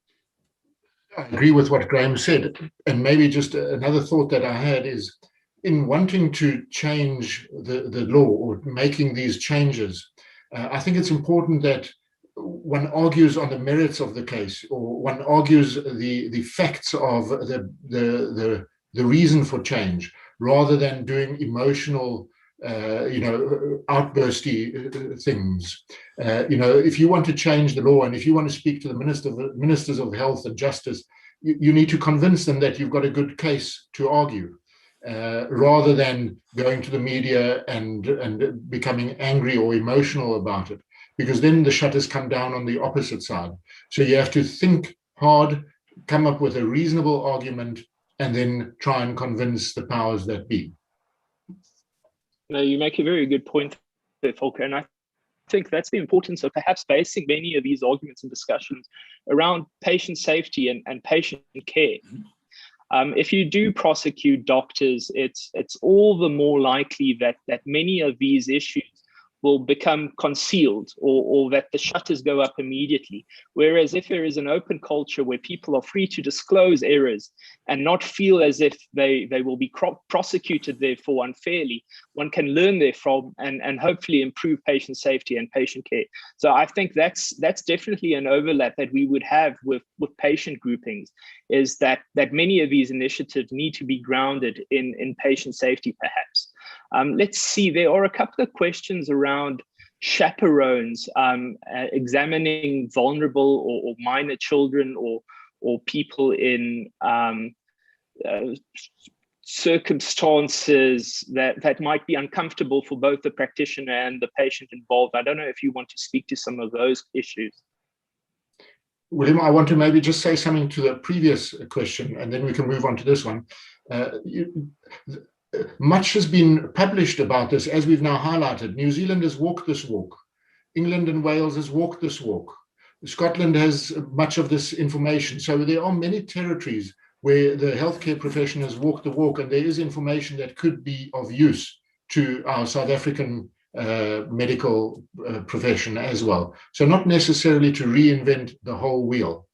I agree with what Graham said. And maybe just another thought that I had is, in wanting to change the law or making these changes, I think it's important that one argues on the merits of the case, or one argues the facts of the reason for change, rather than doing emotional, you know, outbursty things. You know, if you want to change the law, and if you want to speak to the ministers of health and justice, you need to convince them that you've got a good case to argue. Rather than going to the media and becoming angry or emotional about it, because then the shutters come down on the opposite side. So you have to think hard, come up with a reasonable argument, and then try and convince the powers that be. No, you make a very good point there, Volker, and I think that's the importance of perhaps basing many of these arguments and discussions around patient safety and patient care. If you do prosecute doctors, it's all the more likely that many of these issues will become concealed, or that the shutters go up immediately. Whereas if there is an open culture where people are free to disclose errors and not feel as if they will be prosecuted therefore unfairly, one can learn therefrom and hopefully improve patient safety and patient care. So I think that's definitely an overlap that we would have with patient groupings, is that many of these initiatives need to be grounded in patient safety perhaps. Let's see, there are a couple of questions around chaperones, examining vulnerable or minor children or people in circumstances that might be uncomfortable for both the practitioner and the patient involved. I don't know if you want to speak to some of those issues. William, I want to maybe just say something to the previous question, and then we can move on to this one. Much has been published about this, as we've now highlighted. New Zealand has walked this walk. England and Wales has walked this walk. Scotland has much of this information. So there are many territories where the healthcare profession has walked the walk, and there is information that could be of use to our South African medical profession as well. So not necessarily to reinvent the whole wheel.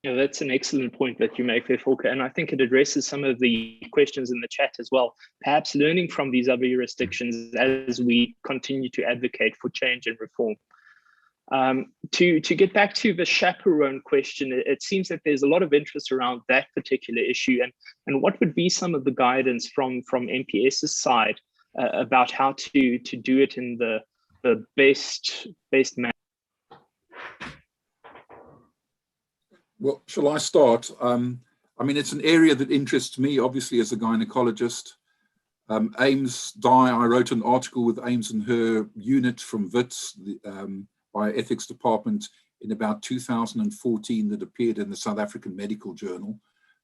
Yeah, that's an excellent point that you make there, Volker, and I think it addresses some of the questions in the chat as well. Perhaps learning from these other jurisdictions as we continue to advocate for change and reform. To get back to the chaperone question, it seems that there's a lot of interest around that particular issue, and what would be some of the guidance from MPS's side about how to do it in the best manner? Well, shall I start? I mean, it's an area that interests me, obviously, as a gynecologist. Ames Dye, I wrote an article with Ames and her unit from WITS, the bioethics department, in about 2014 that appeared in the South African Medical Journal.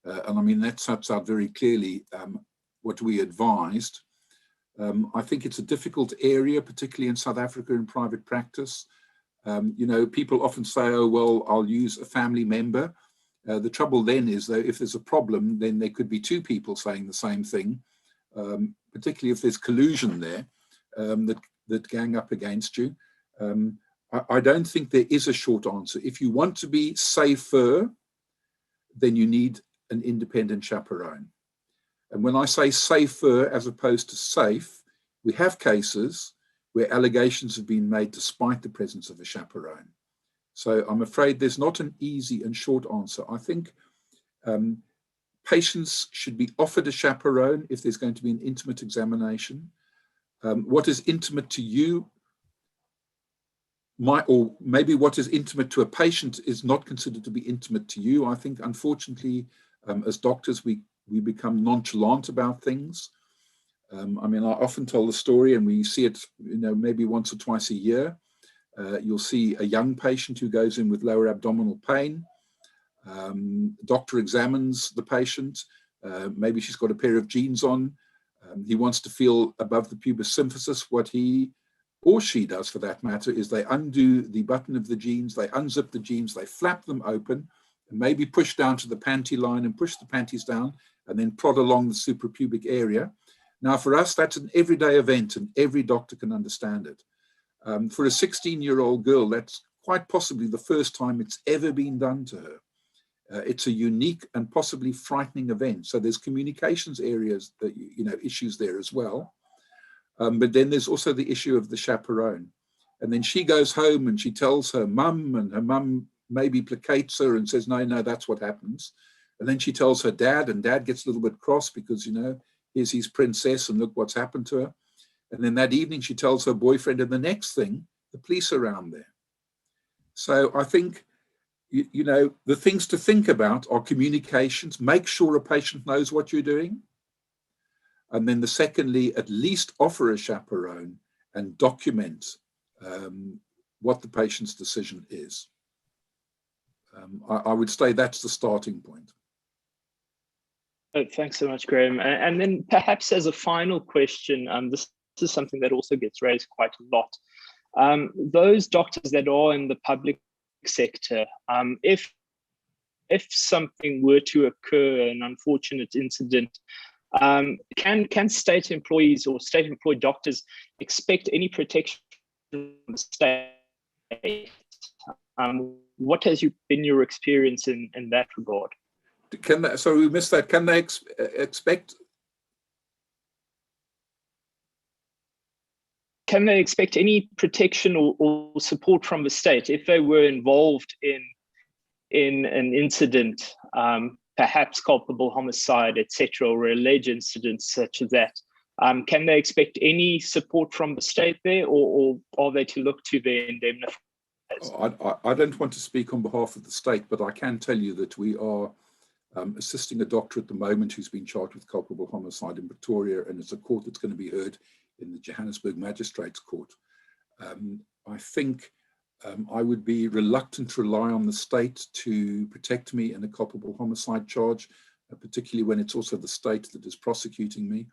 And I mean, that sets out very clearly what we advised. I think it's a difficult area, particularly in South Africa in private practice. You know, people often say, oh, well, I'll use a family member. The trouble then is, though, if there's a problem, then there could be two people saying the same thing, particularly if there's collusion there that gang up against you. I don't think there is a short answer. If you want to be safer, then you need an independent chaperone. And when I say safer as opposed to safe, we have cases where allegations have been made despite the presence of a chaperone. So I'm afraid there's not an easy and short answer. I think patients should be offered a chaperone if there's going to be an intimate examination. What is intimate to you or maybe what is intimate to a patient is not considered to be intimate to you. I think, unfortunately, as doctors, we become nonchalant about things. I mean, I often tell the story, and we see it, you know, maybe once or twice a year. You'll see a young patient who goes in with lower abdominal pain. Doctor examines the patient. Maybe she's got a pair of jeans on. He wants to feel above the pubis symphysis. What he or she does, for that matter, is they undo the button of the jeans, they unzip the jeans, they flap them open, and maybe push down to the panty line and push the panties down, and then prod along the suprapubic area. Now, for us, that's an everyday event, and every doctor can understand it. For a 16-year-old girl, that's quite possibly the first time it's ever been done to her. It's a unique and possibly frightening event. So there's communications areas, that, you know, issues there as well. But then there's also the issue of the chaperone. And then she goes home and she tells her mum, and her mum maybe placates her and says, no, that's what happens. And then she tells her dad, and dad gets a little bit cross because, you know, here's his princess and look what's happened to her. And then that evening she tells her boyfriend, and the next thing, the police are around there. So I think, you know, the things to think about are communications. Make sure a patient knows what you're doing. And then secondly, at least offer a chaperone and document what the patient's decision is. I would say that's the starting point. Oh, thanks so much, Graham. And then perhaps as a final question, this is something that also gets raised quite a lot. Those doctors that are in the public sector, if something were to occur, an unfortunate incident, can state employees or state employed doctors expect any protection from the state? What has been your experience in that regard? Sorry, we missed that. Can they expect? Can they expect any protection or support from the state if they were involved in an incident, perhaps culpable homicide, etc., or alleged incidents such as that? Can they expect any support from the state there, or are they to look to their indemnifiers? I don't want to speak on behalf of the state, but I can tell you that we are assisting a doctor at the moment who's been charged with culpable homicide in Pretoria, and it's a court that's going to be heard in the Johannesburg Magistrates Court. I think I would be reluctant to rely on the state to protect me in a culpable homicide charge, particularly when it's also the state that is prosecuting me.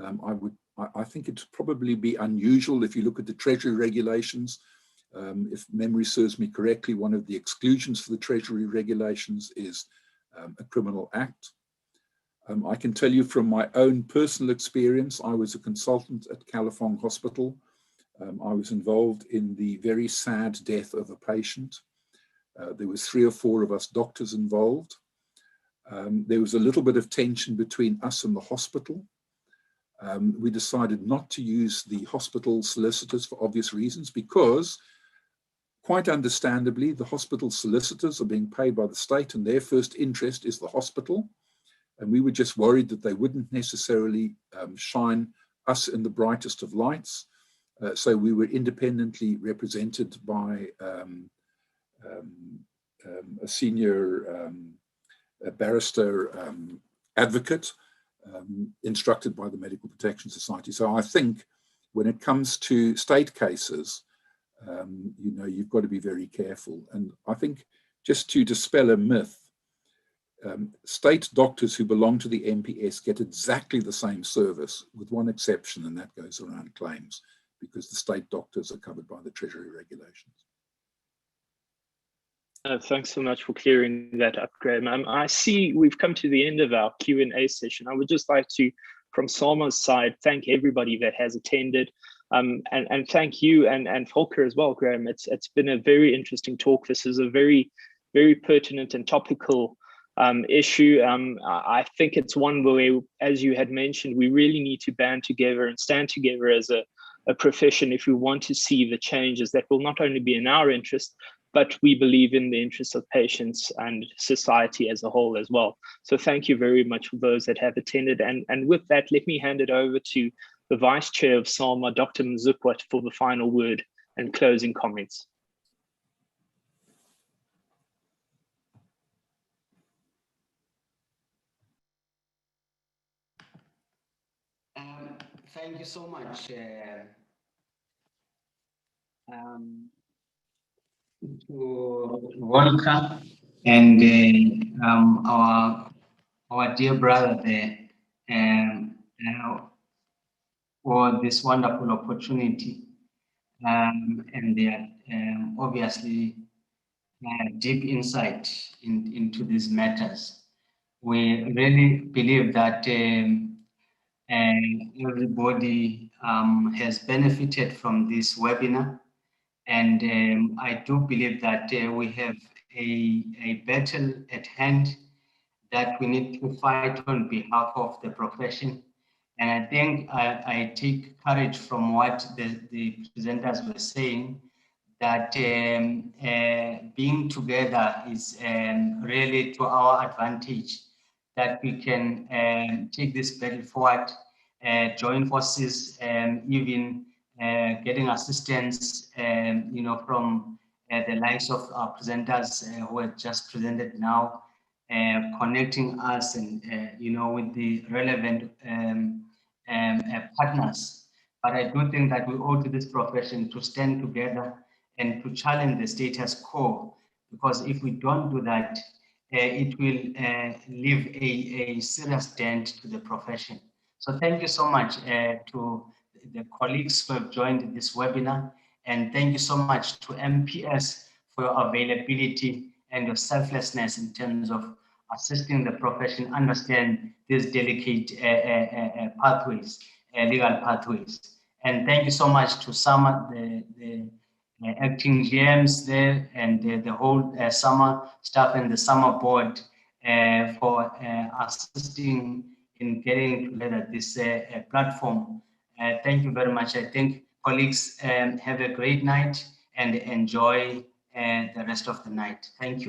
I think it'd probably be unusual if you look at the Treasury regulations. If memory serves me correctly, one of the exclusions for the Treasury regulations is a criminal act. I can tell you from my own personal experience, I was a consultant at Califong Hospital. I was involved in the very sad death of a patient. There was 3 or 4 of us doctors involved. There was a little bit of tension between us and the hospital. We decided not to use the hospital solicitors for obvious reasons, because quite understandably, the hospital solicitors are being paid by the state and their first interest is the hospital. And we were just worried that they wouldn't necessarily shine us in the brightest of lights. So we were independently represented by a senior barrister advocate instructed by the Medical Protection Society. So I think when it comes to state cases, you know, you've got to be very careful. And I think just to dispel a myth, state doctors who belong to the MPS get exactly the same service, with one exception, and that goes around claims, because the state doctors are covered by the Treasury regulations. Thanks so much for clearing that up, Graham. I see we've come to the end of our Q&A session. I would just like to, from Salma's side, thank everybody that has attended, and thank you and Volker as well, Graham. It's been a very interesting talk. This is a very, very pertinent and topical issue. I think it's one where, as you had mentioned, we really need to band together and stand together as a profession if we want to see the changes that will not only be in our interest, but we believe in the interests of patients and society as a whole as well. So thank you very much for those that have attended. And with that, let me hand it over to the Vice Chair of SALMA, Dr. Mzukwa, for the final word and closing comments. Thank you so much. To Volker and our dear brother there, for this wonderful opportunity, and their obviously deep insight into these matters. We really believe that everybody has benefited from this webinar. And I do believe that we have a battle at hand that we need to fight on behalf of the profession. And I think I take courage from what the presenters were saying, that being together is really to our advantage, that we can take this battle forward, join forces, even getting assistance, you know, from the likes of our presenters who have just presented now, connecting us and, you know, with the relevant partners. But I do think that we owe to this profession to stand together and to challenge the status quo, because if we don't do that, it will leave a serious dent to the profession. So thank you so much to the colleagues who have joined this webinar, and thank you so much to MPS for your availability and your selflessness in terms of assisting the profession understand these delicate pathways, legal pathways. And thank you so much to SAMA, the acting GMs there, and the whole SAMA staff and the SAMA board for assisting in getting together this platform. Thank you very much. I think colleagues have a great night and enjoy the rest of the night. Thank you.